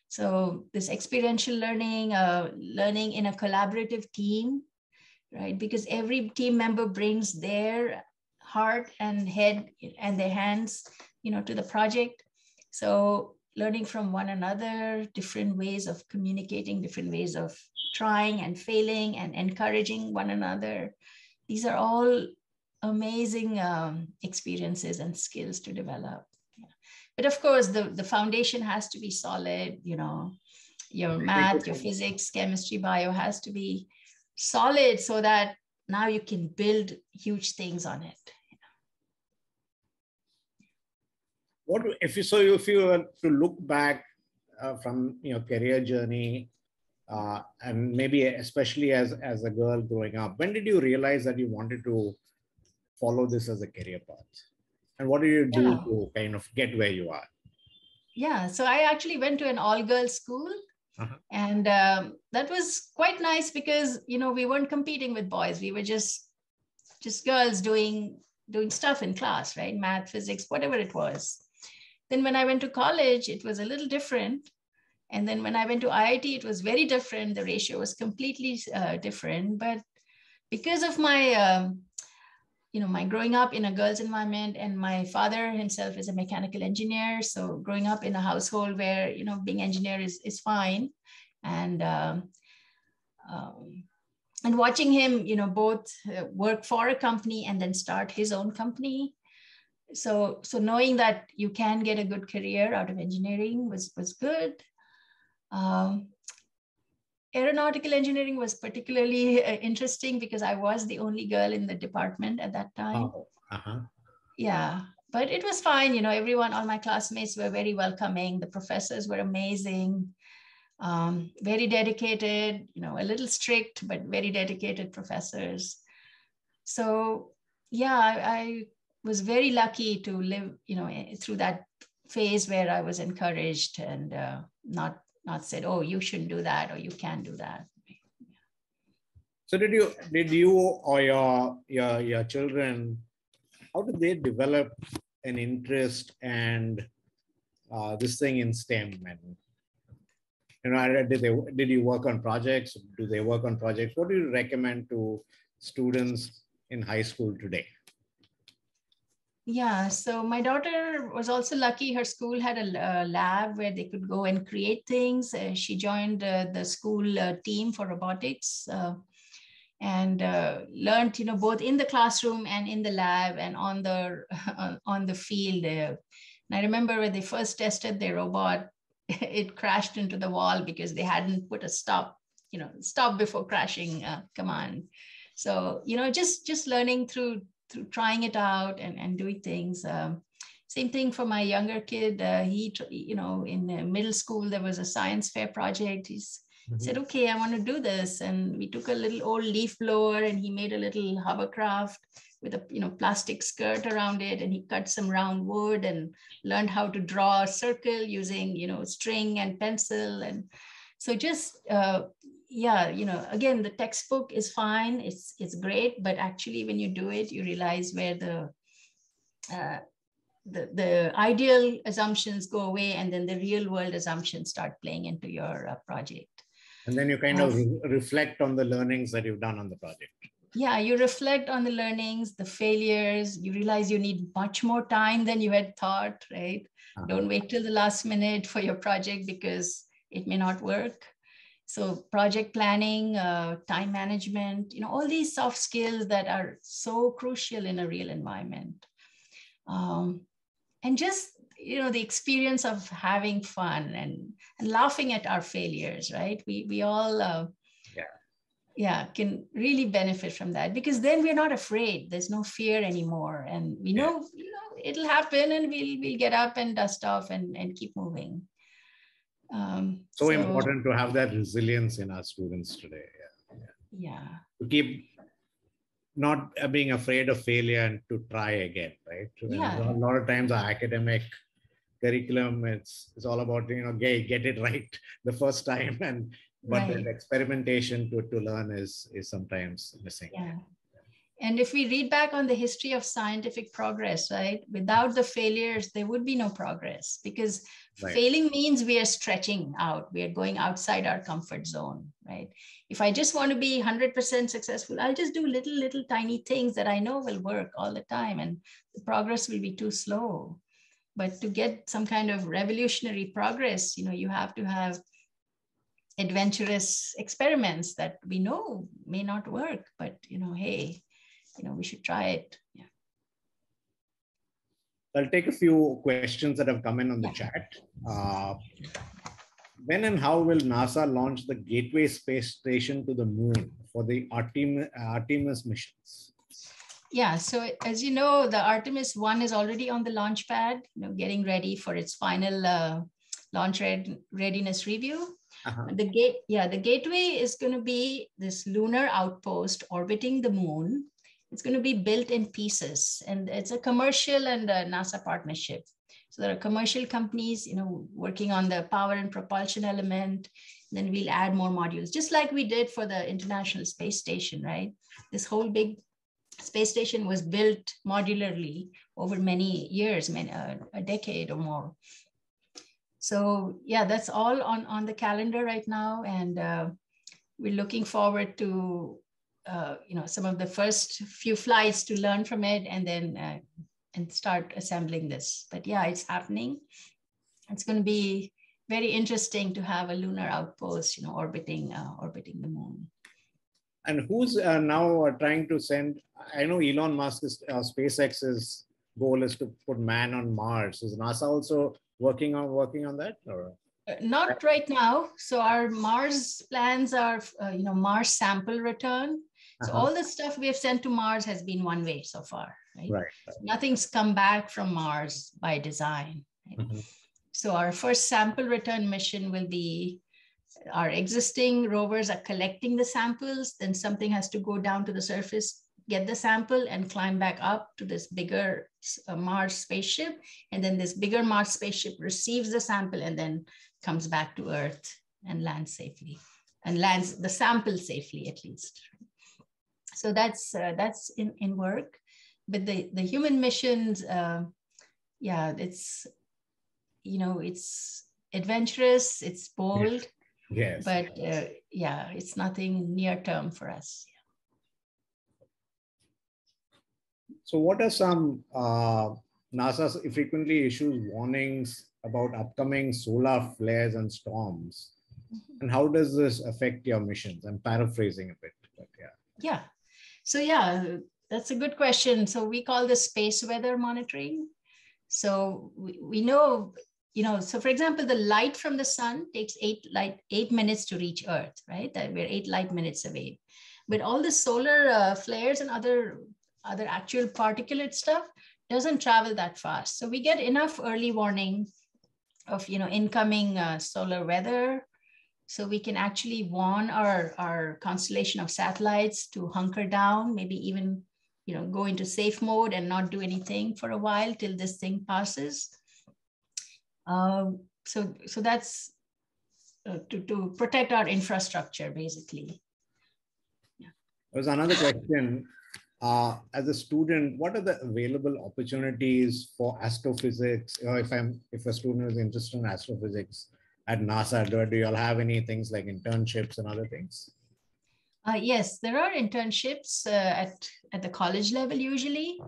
So this experiential learning, learning in a collaborative team, right? Because every team member brings their heart and head and their hands, to the project. So learning from one another, different ways of communicating, different ways of trying and failing and encouraging one another. These are all amazing experiences and skills to develop. Yeah. But of course, the foundation has to be solid, your math, your physics, chemistry, bio has to be solid so that now you can build huge things on it. What if you were to look back from your career journey, and maybe especially as a girl growing up, when did you realize that you wanted to follow this as a career path? And what did you do to kind of get where you are? Yeah, so I actually went to an all-girls school. And that was quite nice because, we weren't competing with boys. We were just girls doing stuff in class, right? Math, physics, whatever it was. Then when I went to college, it was a little different. And then when I went to IIT, it was very different. The ratio was completely different. But because of my, my growing up in a girls' environment, and my father himself is a mechanical engineer. So growing up in a household where, being engineer is fine. And watching him, both work for a company and then start his own company. So knowing that you can get a good career out of engineering was good. Aeronautical engineering was particularly interesting because I was the only girl in the department at that time. Yeah, but it was fine. Everyone, all my classmates were very welcoming. The professors were amazing, very dedicated, a little strict, but very dedicated professors. So yeah, I was very lucky to live, through that phase where I was encouraged and not said, oh, you shouldn't do that or you can't do that. So did you or your children, how did they develop an interest and this thing in STEM? And did you work on projects? Do they work on projects? What do you recommend to students in high school today? Yeah, so my daughter was also lucky. Her school had a lab where they could go and create things. She joined the school team for robotics and learned, both in the classroom and in the lab and on the field. And I remember when they first tested their robot, it crashed into the wall because they hadn't put a stop before crashing command. So, just learning through trying it out and doing things. Same thing for my younger kid. He, in middle school, there was a science fair project. He said, okay, I want to do this. And we took a little old leaf blower and he made a little hovercraft with a, plastic skirt around it. And he cut some round wood and learned how to draw a circle using, string and pencil. And so just, yeah, again, the textbook is fine. It's great, but actually when you do it, you realize where the ideal assumptions go away and then the real world assumptions start playing into your project. And then you kind of reflect on the learnings that you've done on the project. yeah, you reflect on the learnings, the failures, you realize you need much more time than you had thought, right? Don't wait till the last minute for your project because it may not work. So project planning, time management, all these soft skills that are so crucial in a real environment. And just, the experience of having fun and laughing at our failures, right? We all, can really benefit from that, because then we're not afraid. There's no fear anymore. And we know, it'll happen, and we'll get up and dust off and keep moving. So important to have that resilience in our students today. To keep not being afraid of failure and to try again, right? A lot of times our academic curriculum, it's all about, get it right the first time, but the experimentation to learn is sometimes missing. And if we read back on the history of scientific progress, right, without the failures, there would be no progress, because failing means we are stretching out. We are going outside our comfort zone, right? If I just want to be 100% successful, I'll just do little tiny things that I know will work all the time, and the progress will be too slow. But to get some kind of revolutionary progress, you have to have adventurous experiments that we know may not work, but hey, we should try it. I'll take a few questions that have come in on the chat. When and how will NASA launch the Gateway space station to the moon for the Artemis missions? So as you know, the Artemis 1 is already on the launch pad, getting ready for its final launch readiness review. The Gateway is going to be this lunar outpost orbiting the moon. It's going to be built in pieces, and it's a commercial and a NASA partnership. So there are commercial companies, working on the power and propulsion element. Then we'll add more modules, just like we did for the International Space Station, right? This whole big space station was built modularly over many years, a decade or more. So that's all on the calendar right now, and we're looking forward to some of the first few flights to learn from it, and then and start assembling this. But it's happening. It's going to be very interesting to have a lunar outpost, orbiting the moon. And who's now trying to send? I know Elon Musk's SpaceX's goal is to put man on Mars. Is NASA also working on that, or? Not right now. So our Mars plans are, Mars sample return. So all the stuff we have sent to Mars has been one way so far, right? Nothing's come back from Mars by design. Right? So our first sample return mission will be, our existing rovers are collecting the samples, then something has to go down to the surface, get the sample, and climb back up to this bigger Mars spaceship. And then this bigger Mars spaceship receives the sample and then comes back to Earth and lands safely, and lands the sample safely, at least. So that's in work. But the human missions, it's, it's adventurous, it's bold. Yes. But it's nothing near term for us. So what are some NASA frequently issues warnings about upcoming solar flares and storms? And how does this affect your missions? I'm paraphrasing a bit, but So that's a good question. So we call this space weather monitoring. So we know, so for example, the light from the sun takes 8 minutes to reach Earth, right? That we're 8 light minutes away. But all the solar flares and other actual particulate stuff doesn't travel that fast. So we get enough early warning of, incoming solar weather. So we can actually warn our constellation of satellites to hunker down, maybe even, go into safe mode and not do anything for a while till this thing passes. So that's to protect our infrastructure, basically. There's another question. As a student, what are the available opportunities for astrophysics? If a student is interested in astrophysics at NASA, do you all have any things like internships and other things? Yes, there are internships at the college level usually,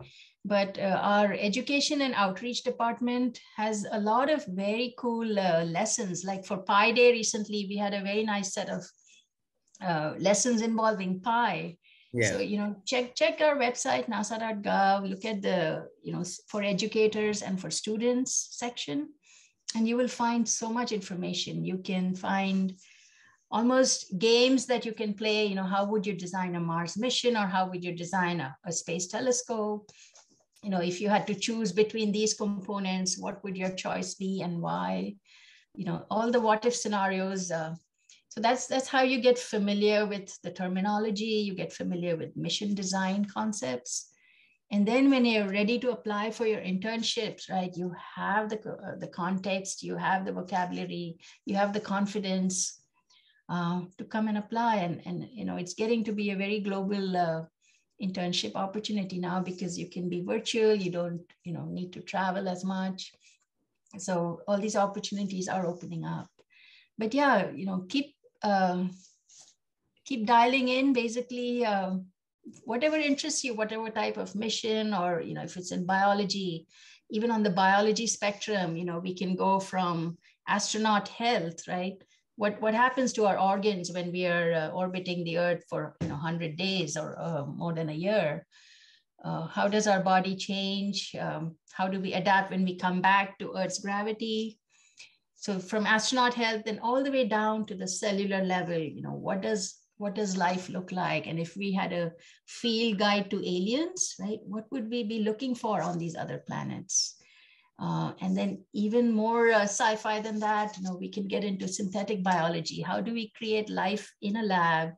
but our education and outreach department has a lot of very cool lessons. Like for Pi Day recently, we had a very nice set of lessons involving Pi. Yes. So, check our website, nasa.gov, look at the, for educators and for students section, and you will find so much information. You can find almost games that you can play. How would you design a Mars mission, or how would you design a space telescope? If you had to choose between these components, what would your choice be and why? All the what if scenarios. So that's how you get familiar with the terminology, you get familiar with mission design concepts. And then when you're ready to apply for your internships, right, you have the context, you have the vocabulary, you have the confidence to come and apply. And it's getting to be a very global internship opportunity now, because you can be virtual, you don't need to travel as much. So all these opportunities are opening up. But yeah, keep dialing in, basically. Whatever interests you, whatever type of mission, or if it's in biology, even on the biology spectrum, we can go from astronaut health, right? What happens to our organs when we are orbiting the Earth for 100 days or more than a year? How does our body change? How do we adapt when we come back to Earth's gravity? So from astronaut health and all the way down to the cellular level, what does life look like? And if we had a field guide to aliens, right, what would we be looking for on these other planets? And then even more sci-fi than that, we can get into synthetic biology. How do we create life in a lab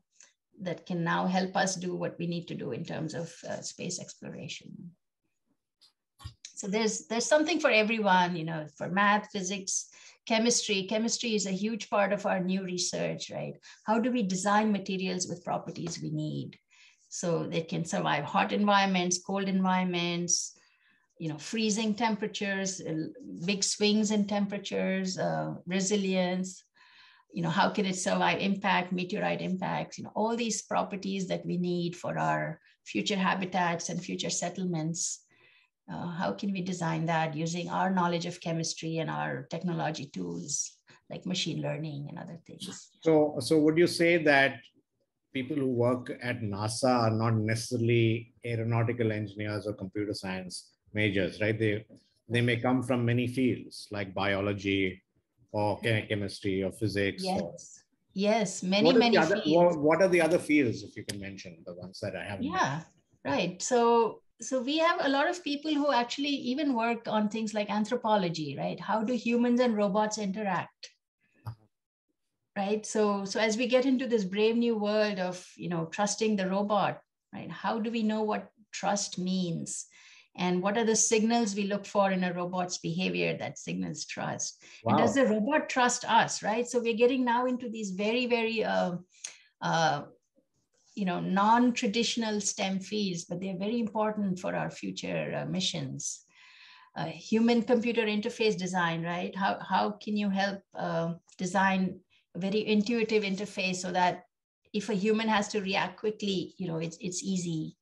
that can now help us do what we need to do in terms of space exploration? So there's something for everyone, for math, physics, chemistry. Chemistry is a huge part of our new research, right? How do we design materials with properties we need so they can survive hot environments, cold environments, freezing temperatures, big swings in temperatures, resilience, how can it survive impact, meteorite impacts, all these properties that we need for our future habitats and future settlements. How can we design that using our knowledge of chemistry and our technology tools like machine learning and other things? So would you say that people who work at NASA are not necessarily aeronautical engineers or computer science majors, right? They may come from many fields like biology or chemistry or physics. Yes, many fields. What are the other fields, if you can mention the ones that I haven't mentioned? Right. So we have a lot of people who actually even work on things like anthropology, right? How do humans and robots interact? Right. So as we get into this brave new world of, trusting the robot, right? How do we know what trust means? And what are the signals we look for in a robot's behavior that signals trust? Wow. And does the robot trust us, right? So we're getting now into these very, very, non-traditional STEM fields, but they're very important for our future missions. Human-computer interface design, right? How can you help design a very intuitive interface so that if a human has to react quickly, it's easy.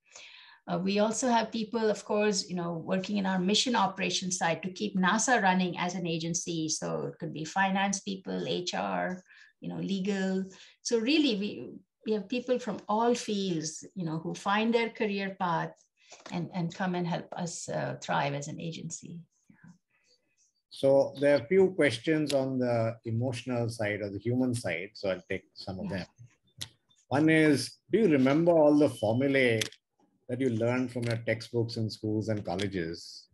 We also have people, of course, working in our mission operations side to keep NASA running as an agency. So it could be finance people, HR, legal. So really, we have people from all fields, who find their career path and come and help us thrive as an agency. Yeah. So there are a few questions on the emotional side or the human side. So I'll take some of them. One is, do you remember all the formulae that you learned from your textbooks in schools and colleges?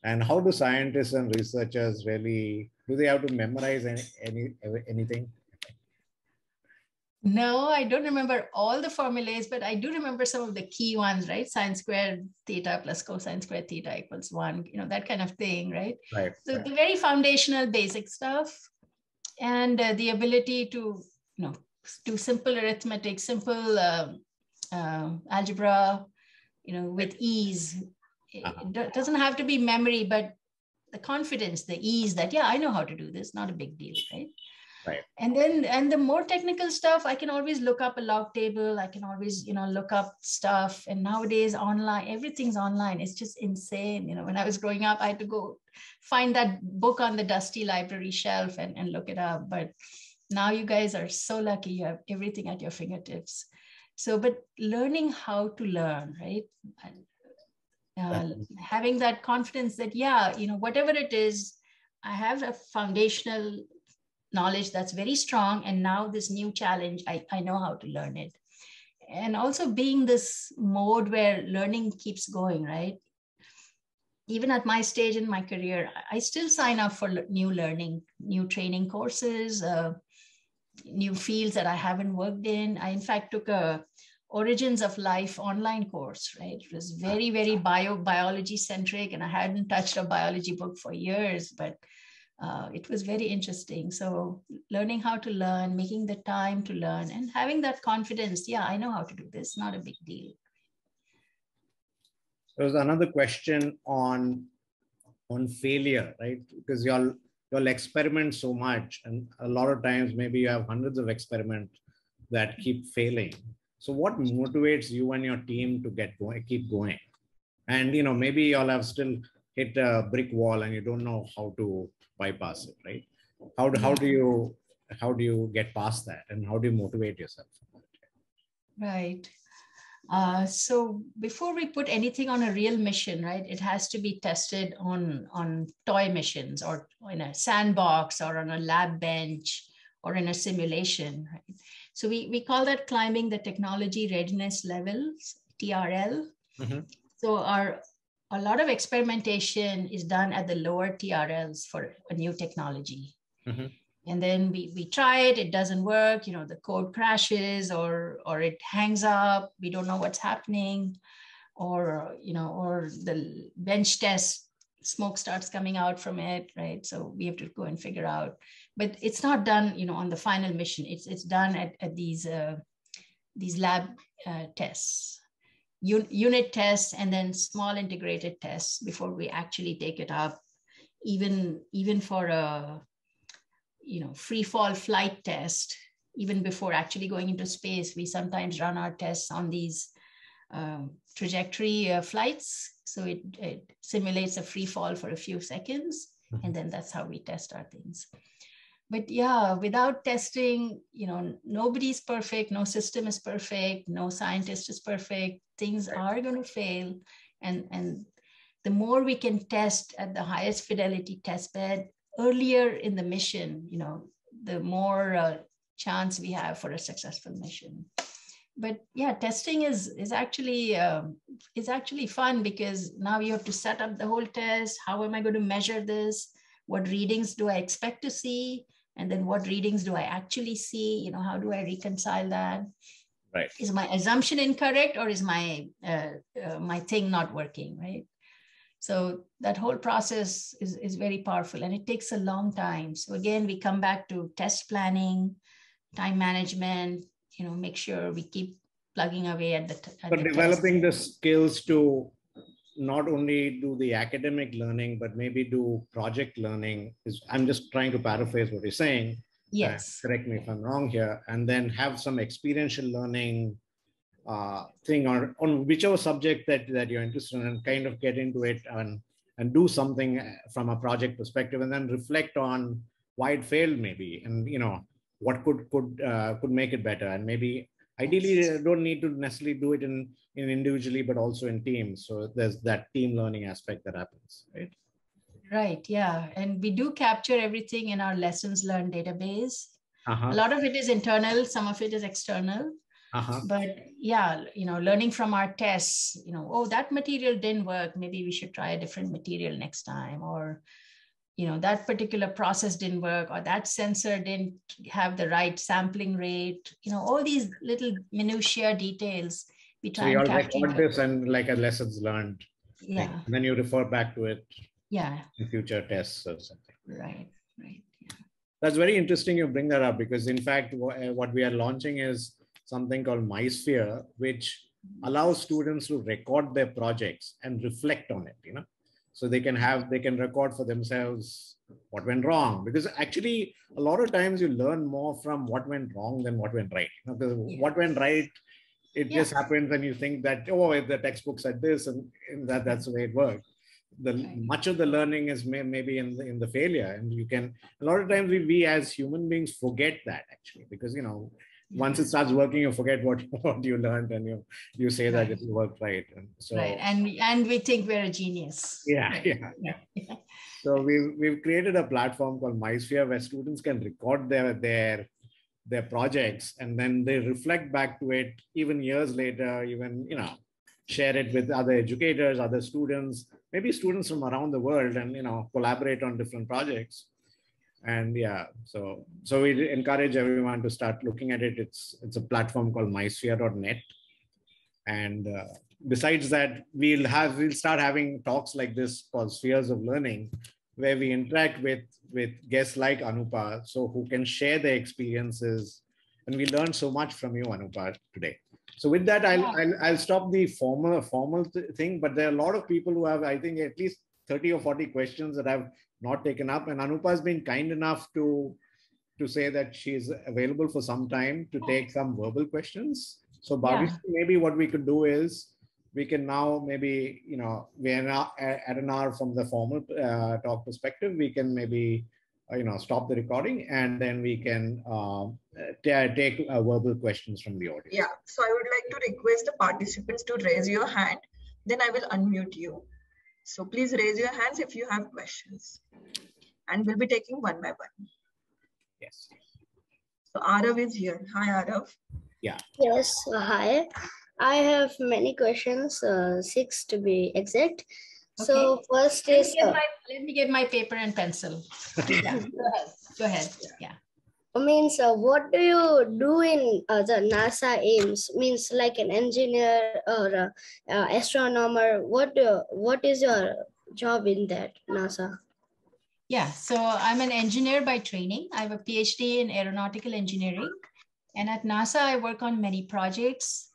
And how do scientists and researchers really, do they have to memorize anything? No, I don't remember all the formulas, but I do remember some of the key ones, right? Sine squared theta plus cosine squared theta equals 1, that kind of thing, right? Right. So the very foundational basic stuff, and the ability to, do simple arithmetic, simple algebra, with ease. It doesn't have to be memory, but the confidence, the ease that, yeah, I know how to do this, not a big deal, right? Right. And the more technical stuff, I can always look up a log table. I can always, look up stuff. And nowadays online, everything's online. It's just insane. When I was growing up, I had to go find that book on the dusty library shelf and look it up. But now you guys are so lucky. You have everything at your fingertips. So, but learning how to learn, right? Having that confidence that, whatever it is, I have a foundational knowledge that's very strong. And now this new challenge, I know how to learn it. And also being this mode where learning keeps going, right? Even at my stage in my career, I still sign up for new learning, new training courses, new fields that I haven't worked in. I, in fact, took a Origins of Life online course, right? It was very, very biology centric, and I hadn't touched a biology book for years, but it was very interesting. So learning how to learn, making the time to learn, and having that confidence. Yeah, I know how to do this. Not a big deal. There's another question on failure, right? Because you'll experiment so much, and a lot of times maybe you have hundreds of experiments that keep failing. So what motivates you and your team to keep going? And maybe y'all have still hit a brick wall and you don't know how to bypass it, right? How do you get past that, and how do you motivate yourself? Right. So before we put anything on a real mission, right, it has to be tested on toy missions, or in a sandbox, or on a lab bench, or in a simulation, right? So we call that climbing the technology readiness levels, TRL. Mm-hmm. So a lot of experimentation is done at the lower TRLs for a new technology. Mm-hmm. And then we try it, it doesn't work, the code crashes or it hangs up, we don't know what's happening, or the bench test, smoke starts coming out from it, right? So we have to go and figure out. But it's not done, on the final mission. It's done at these lab tests, unit tests, and then small integrated tests before we actually take it up. Even for a free fall flight test, even before actually going into space, we sometimes run our tests on these trajectory flights. So it simulates a free fall for a few seconds, and then that's how we test our things. But yeah, without testing, nobody's perfect, no system is perfect, no scientist is perfect. Things are going to fail, and the more we can test at the highest fidelity test bed earlier in the mission, the more chance we have for a successful mission. But yeah, testing is actually fun, because now you have to set up the whole test. How am I going to measure this? What readings do I expect to see? And then what readings do I actually see? How do I reconcile that? Right. Is my assumption incorrect, or is my thing not working, right? So that whole process is very powerful, and it takes a long time. So again, we come back to test planning, time management, make sure we keep plugging away at the developing the skills to not only do the academic learning, but maybe do project learning. I'm just trying to paraphrase what you're saying. Yes. Correct me if I'm wrong here. And then have some experiential learning thing on whichever subject that you're interested in, and kind of get into it and do something from a project perspective, and then reflect on why it failed maybe, and what could make it better. And maybe ideally you don't need to necessarily do it in individually, but also in teams. So there's that team learning aspect that happens, right? Right, yeah. And we do capture everything in our lessons learned database. A lot of it is internal, some of it is external. But yeah, learning from our tests, oh, that material didn't work, maybe we should try a different material next time, or that particular process didn't work, or that sensor didn't have the right sampling rate, all these little minutiae details we try and capture. So you record this and like a lessons learned. Yeah. Thing. And then you refer back to it. Yeah. In future tests or something. Right. Yeah. That's very interesting you bring that up, because in fact, what we are launching is something called MySphere, which allows students to record their projects and reflect on it, So they can record for themselves what went wrong, because actually a lot of times you learn more from what went wrong than what went right. What went right, it just happens, and you think that, oh, the textbook said this, and that's the way it works. Much of the learning is maybe in the failure, and you can, a lot of times we as human beings forget that, actually, because once it starts working, you forget what you learned, and you say that it worked right. And so and we think we're a genius. Yeah. So we've created a platform called MySphere, where students can record their projects, and then they reflect back to it even years later, even share it with other educators, other students, maybe students from around the world, and collaborate on different projects. And so we encourage everyone to start looking at it. It's a platform called mysphere.net. And besides that, we'll start having talks like this called Spheres of Learning, where we interact with guests like Anupa, so who can share their experiences. And we learned so much from you, Anupa, today. So with that, I'll stop the formal thing, but there are a lot of people who have, I think, at least 30 or 40 questions that I've not taken up. And Anupa has been kind enough to say that she's available for some time to take some verbal questions. So Bhavish, maybe what we could do is, we can now maybe, we are now at an hour from the formal talk perspective. We can maybe, stop the recording, and then we can take verbal questions from the audience. Yeah, so I would like to request the participants to raise your hand, then I will unmute you. So please raise your hands if you have questions, and we'll be taking one by one. Yes. So Arav is here. Hi, Arav. Yeah. Yes, hi. I have many questions, 6 to be exact. Okay. So first is... Let me get my paper and pencil. Yeah. Go ahead. Yeah. Means what do you do in the NASA aims? Means like an engineer or astronomer. What is your job in that NASA? Yeah, so I'm an engineer by training. I have a PhD in aeronautical engineering. And at NASA, I work on many projects.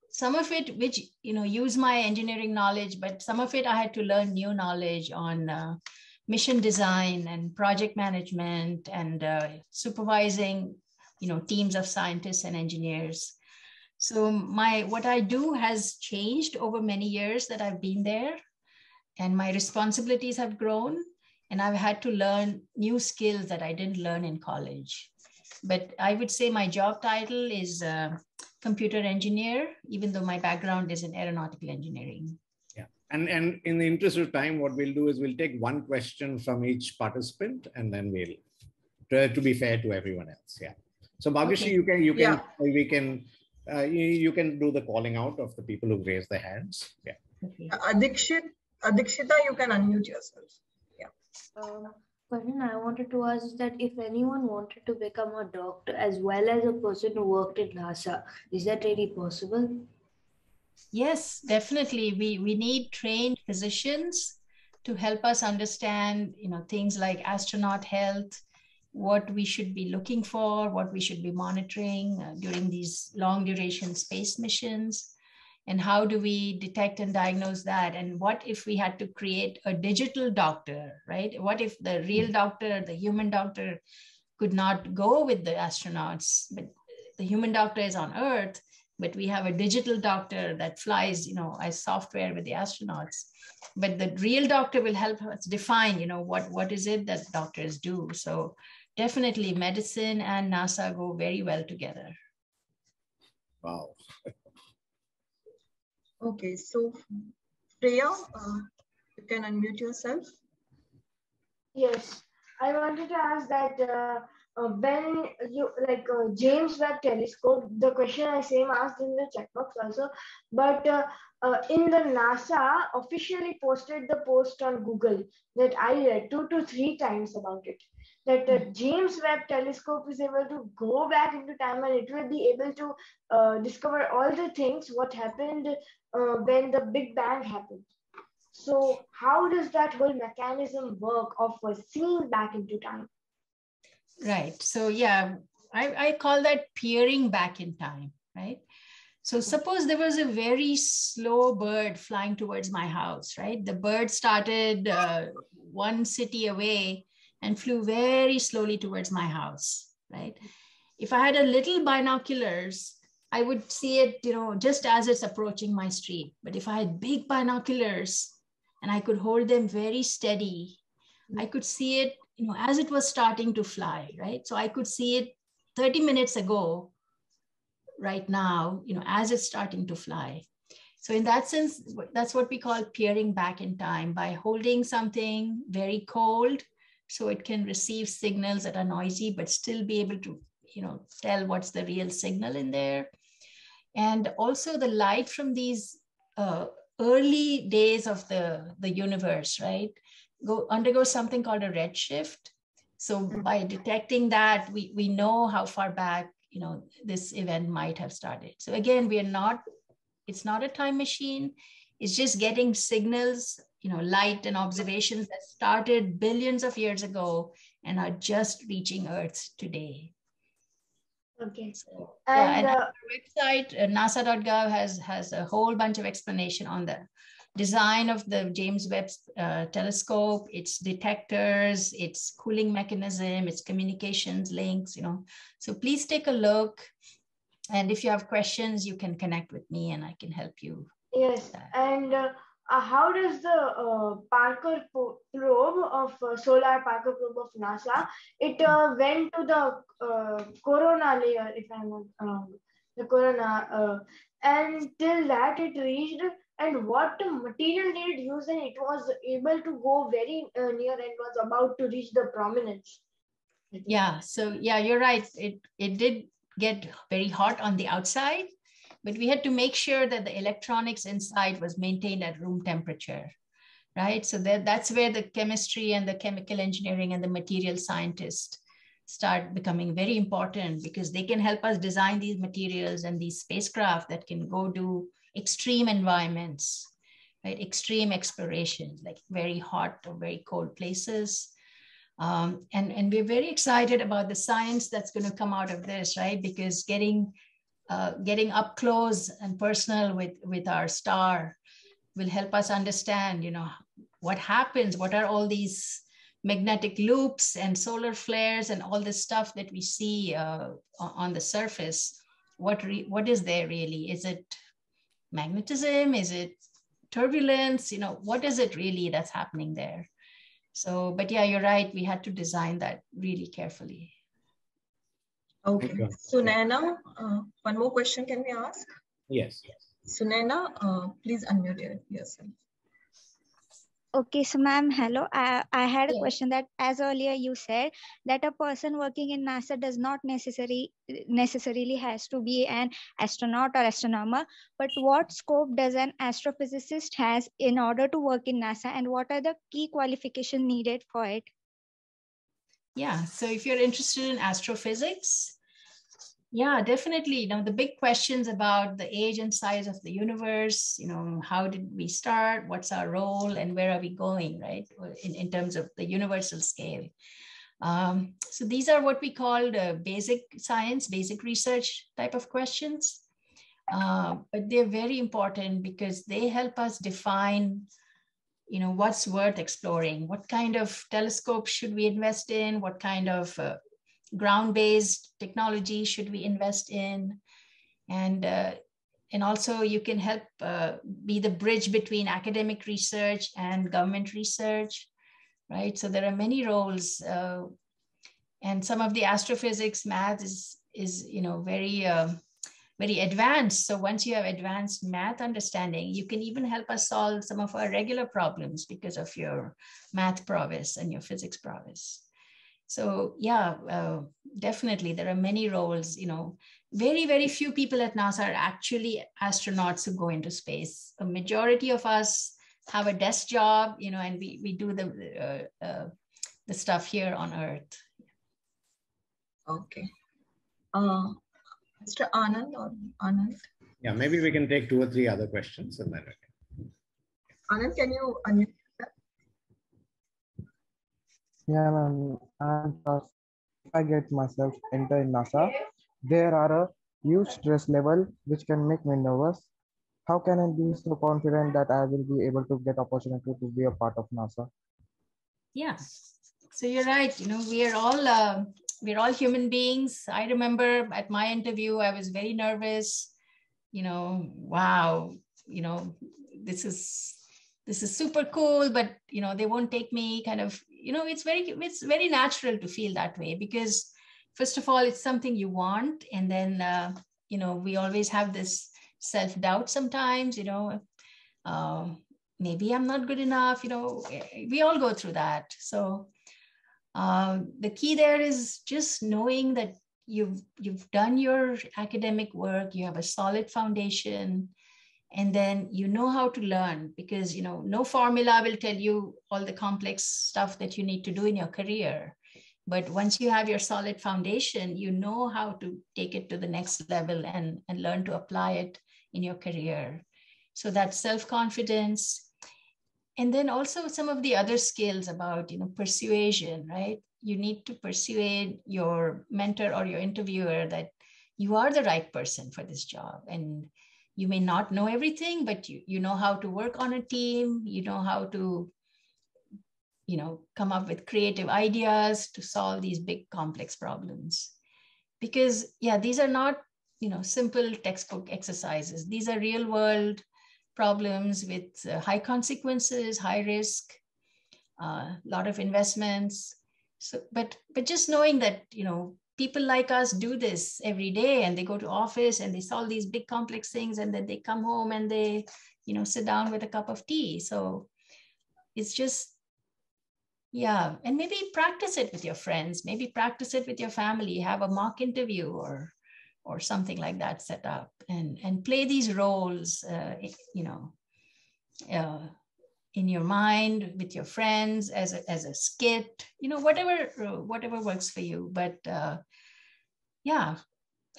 Some of it, which, use my engineering knowledge, but some of it I had to learn new knowledge on mission design and project management and supervising, teams of scientists and engineers. So what I do has changed over many years that I've been there, and my responsibilities have grown, and I've had to learn new skills that I didn't learn in college. But I would say my job title is computer engineer, even though my background is in aeronautical engineering. Yeah, and in the interest of time, what we'll do is we'll take one question from each participant, and then we'll try to be fair to everyone else. Yeah. So Bhavishi, Okay. you can do the calling out of the people who raise their hands. Yeah. Okay. Adikshita, you can unmute yourself. Yeah. Question I wanted to ask is that if anyone wanted to become a doctor as well as a person who worked at NASA, is that really possible? Yes, definitely. We need trained physicians to help us understand, things like astronaut health, what we should be looking for, what we should be monitoring during these long duration space missions. And how do we detect and diagnose that? And what if we had to create a digital doctor, right? What if the real doctor, the human doctor, could not go with the astronauts, but the human doctor is on Earth, but we have a digital doctor that flies, as software with the astronauts. But the real doctor will help us define, what is it that doctors do. So definitely medicine and NASA go very well together. Wow. Okay, so Priya, you can unmute yourself. Yes, I wanted to ask that when you James Webb Telescope, the question I same asked in the chat box also, but in the NASA officially posted the post on Google that I read 2 to 3 times about it, that the James Webb Telescope is able to go back into time and it will be able to discover all the things what happened when the Big Bang happened. So how does that whole mechanism work of seeing back into time? Right. So yeah, I call that peering back in time, right? So suppose there was a very slow bird flying towards my house, right? The bird started 1 city away and flew very slowly towards my house, right? If I had a little binoculars, I would see it, just as it's approaching my street. But if I had big binoculars and I could hold them very steady, I could see it, as it was starting to fly, right? So I could see it 30 minutes ago, right now, as it's starting to fly. So in that sense, that's what we call peering back in time, by holding something very cold so it can receive signals that are noisy, but still be able to, tell what's the real signal in there. And also the light from these early days of the universe, right, undergo something called a redshift. So by detecting that, we know how far back, this event might have started. So again, it's not a time machine. It's just getting signals, light and observations that started billions of years ago and are just reaching Earth today. Okay. So, and our website, nasa.gov, has a whole bunch of explanation on the design of the James Webb telescope, its detectors, its cooling mechanism, its communications links, So please take a look. And if you have questions, you can connect with me and I can help you. Yes. And how does the Parker probe of Solar Parker probe of NASA, it went to the corona layer, if I'm not the corona, and till that it reached, and what material did it use, and it was able to go very near and was about to reach the prominence? Yeah, so yeah, you're right. It did get very hot on the outside, but we had to make sure that the electronics inside was maintained at room temperature, right? So that's where the chemistry and the chemical engineering and the material scientists start becoming very important, because they can help us design these materials and these spacecraft that can go do extreme environments, right? Extreme exploration, like very hot or very cold places. And we're very excited about the science that's going to come out of this, right? Because getting up close and personal with our star will help us understand, what happens, what are all these magnetic loops and solar flares and all this stuff that we see on the surface. What is there really? Is it magnetism? Is it turbulence? What is it really that's happening there? So, but yeah, you're right. We had to design that really carefully. Okay. Sunaina, one more question can we ask? Yes. Sunaina, please unmute yourself. Okay, so ma'am, hello. I had a question that, as earlier you said, that a person working in NASA does not necessarily has to be an astronaut or astronomer, but what scope does an astrophysicist has in order to work in NASA, and what are the key qualifications needed for it? Yeah, so if you're interested in astrophysics, yeah, definitely. The big questions about the age and size of the universe, how did we start, what's our role, and where are we going, right? In terms of the universal scale. So these are what we call the basic science, basic research type of questions. But they're very important because they help us define, what's worth exploring. What kind of telescope should we invest in? What kind of ground-based technology should we invest in? And also you can help be the bridge between academic research and government research, right? So there are many roles, and some of the astrophysics math is very advanced. So once you have advanced math understanding, you can even help us solve some of our regular problems because of your math prowess and your physics prowess. So yeah, definitely there are many roles. Very, very few people at NASA are actually astronauts who go into space. A majority of us have a desk job, and we do the stuff here on Earth. Okay. Mr. Anand or Anand? Yeah, maybe we can take 2 or 3 other questions and then. Anand, can you unmute? Yeah, ma'am. And if I get myself enter in NASA, there are a huge stress level which can make me nervous. How can I be so confident that I will be able to get opportunity to be a part of NASA? Yeah. So you're right. You know, we're all human beings. I remember at my interview, I was very nervous. You know, wow. You know, this is super cool, but you know, they won't take me. Kind of. You know, it's very natural to feel that way because, first of all, it's something you want, and then you know, we always have this self-doubt sometimes. You know. Maybe I'm not good enough, you know, we all go through that. So the key there is just knowing that you've done your academic work, you have a solid foundation, and then you know how to learn because, you know, no formula will tell you all the complex stuff that you need to do in your career. But once you have your solid foundation, you know how to take it to the next level and learn to apply it in your career. So that's self-confidence. And then also some of the other skills about, you know, persuasion, right? You need to persuade your mentor or your interviewer that you are the right person for this job. And you may not know everything, but you know how to work on a team, you know how to, you know, come up with creative ideas to solve these big complex problems. Because yeah, these are not, you know, simple textbook exercises. These are real world problems with high consequences, high risk, a lot of investments. So, but just knowing that, you know, people like us do this every day, and they go to office and they solve these big complex things, and then they come home and they, you know, sit down with a cup of tea. So it's just, yeah, and maybe practice it with your friends, maybe practice it with your family, have a mock interview or something like that set up, and play these roles, you know, in your mind with your friends as a skit, you know, whatever works for you. But yeah,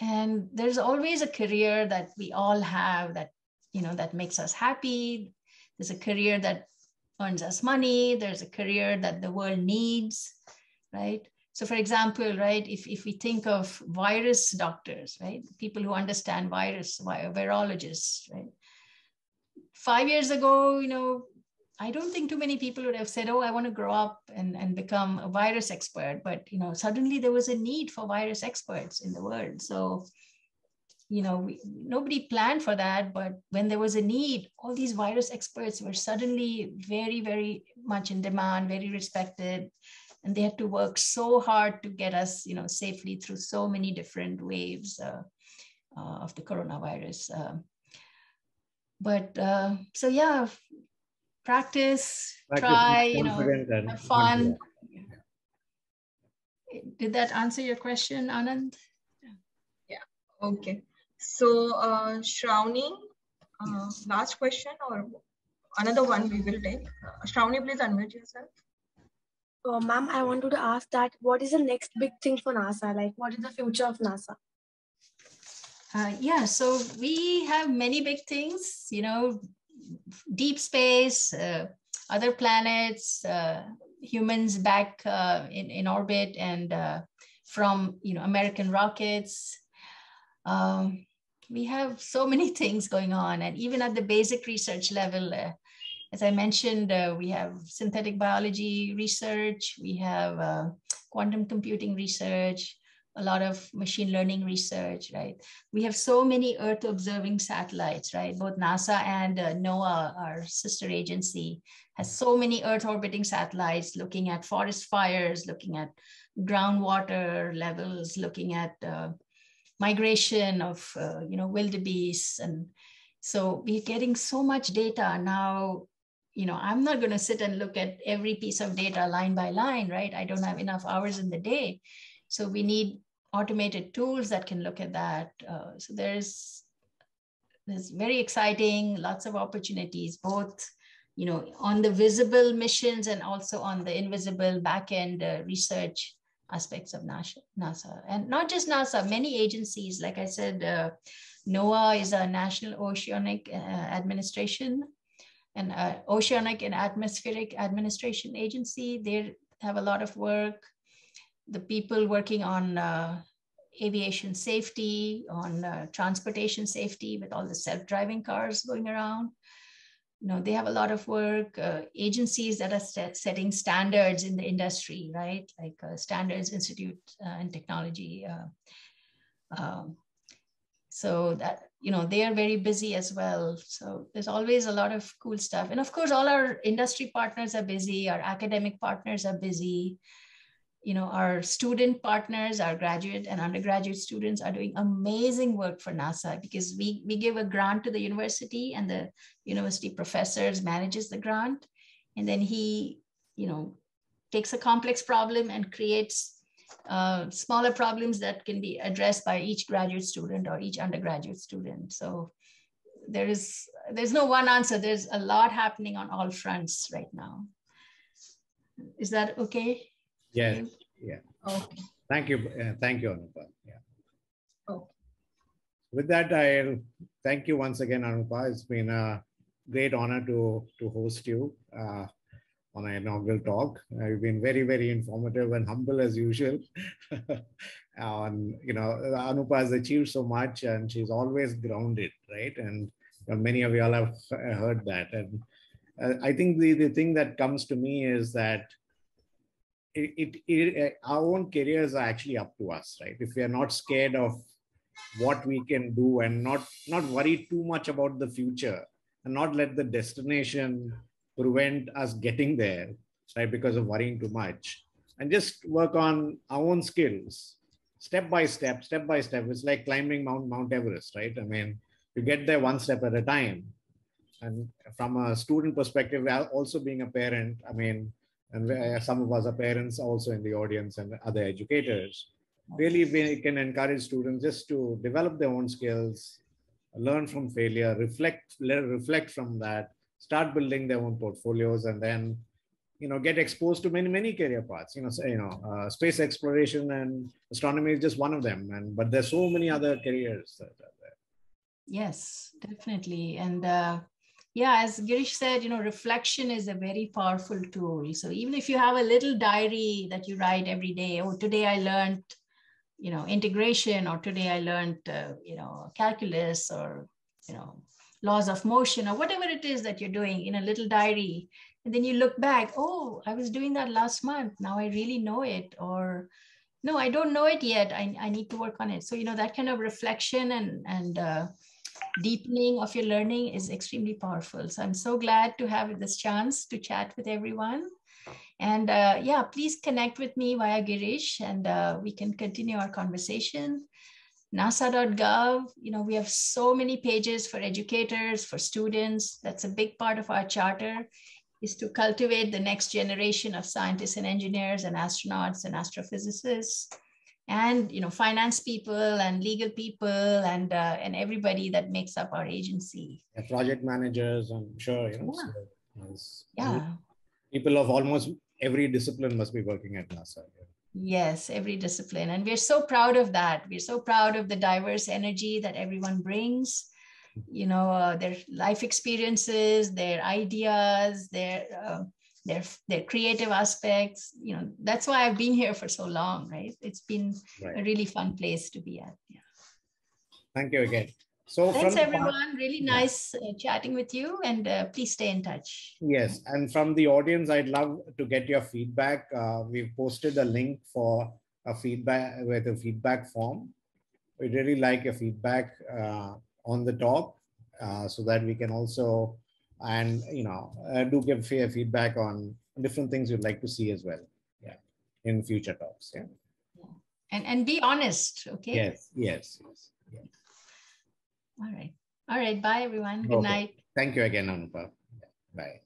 and there's always a career that we all have that, you know, that makes us happy. There's a career that earns us money. There's a career that the world needs, right? So for example, right, if we think of virus doctors, right, people who understand virus, virologists, right? 5 years ago, you know, I don't think too many people would have said, oh, I want to grow up and become a virus expert. But, you know, suddenly there was a need for virus experts in the world. So, you know, nobody planned for that. But when there was a need, all these virus experts were suddenly very, very much in demand, very respected. And they had to work so hard to get us, you know, safely through so many different waves of the coronavirus. So yeah, practice, try, you know, have fun. Did that answer your question, Anand? Yeah, okay. So Shravani, last question or another one we will take. Shravani, please unmute yourself. Ma'am, I wanted to ask that what is the next big thing for NASA? Like, what is the future of NASA? Yeah, so we have many big things, you know, deep space, other planets, humans back in orbit, and from, you know, American rockets. We have so many things going on, and even at the basic research level, as I mentioned, we have synthetic biology research, we have quantum computing research, a lot of machine learning research, right? We have so many Earth observing satellites, right? Both NASA and NOAA, our sister agency, has so many Earth orbiting satellites looking at forest fires, looking at groundwater levels, looking at migration of, you know, wildebeests. And so we're getting so much data now. You know, I'm not going to sit and look at every piece of data line by line, right? I don't have enough hours in the day. So we need automated tools that can look at that. So there's very exciting, lots of opportunities, both, you know, on the visible missions and also on the invisible back-end research aspects of NASA. And not just NASA, many agencies, like I said, NOAA is a National Oceanic Administration, and Oceanic and Atmospheric Administration Agency. They have a lot of work. The people working on aviation safety, on transportation safety with all the self-driving cars going around. they have a lot of work, agencies that are setting standards in the industry, right? Like Standards Institute and Technology. So that, they are very busy as well. So there's always a lot of cool stuff. And of course, all our industry partners are busy. Our academic partners are busy. Our student partners, our graduate and undergraduate students are doing amazing work for NASA, because we give a grant to the university, and the university professors manages the grant. And then he, takes a complex problem and creates smaller problems that can be addressed by each graduate student or each undergraduate student. So there's no one answer. There's a lot happening on all fronts right now. Is that okay? Yeah. Yeah. Okay. Thank you. Thank you, Anupa. Yeah. Okay. With that, I'll thank you once again, Anupa. It's been a great honor to host you on an inaugural talk. You've been very, very informative and humble as usual. Anupa has achieved so much, and she's always grounded, right? And many of you all have heard that. And I think the thing that comes to me is that our own careers are actually up to us, right? If we are not scared of what we can do and not worry too much about the future, and not let the destination prevent us getting there, right? Because of worrying too much, and just work on our own skills, step by step. It's like climbing Mount Everest, right? I mean, you get there one step at a time. And from a student perspective, also being a parent, I mean, and some of us are parents also in the audience and other educators, really we can encourage students just to develop their own skills, learn from failure, reflect from that, start building their own portfolios, and then get exposed to many career paths. Space exploration and astronomy is just one of them, but there's so many other careers that are there. Yes, definitely. And yeah, as Girish said, reflection is a very powerful tool. So even if you have a little diary that you write every day, oh, today I learned, integration, or today I learned, calculus, or, laws of motion, or whatever it is that you're doing in a little diary. And then you look back, oh, I was doing that last month. Now I really know it. Or no, I don't know it yet. I need to work on it. So, that kind of reflection and deepening of your learning is extremely powerful. So I'm so glad to have this chance to chat with everyone. And yeah, please connect with me via Girish, and we can continue our conversation. NASA.gov, we have so many pages for educators, for students. That's a big part of our charter, is to cultivate the next generation of scientists and engineers and astronauts and astrophysicists, and finance people and legal people and everybody that makes up our agency. Yeah, project managers, I'm sure. Yeah. People of almost every discipline must be working at NASA. Yes, every discipline. And we're so proud of that. We're so proud of the diverse energy that everyone brings, their life experiences, their ideas, their creative aspects. That's why I've been here for so long, right? It's been a really fun place to be at. Yeah. Thank you again. So thanks everyone. Really nice chatting with you, and please stay in touch. Yes, and from the audience, I'd love to get your feedback. We've posted a link for a feedback form. We'd really like your feedback on the talk, so that we can also, and do give feedback on different things you'd like to see as well. Yeah, in future talks. Yeah. And be honest. Okay. Yes. All right. Bye, everyone. Good night. Thank you again, Anupa. Bye.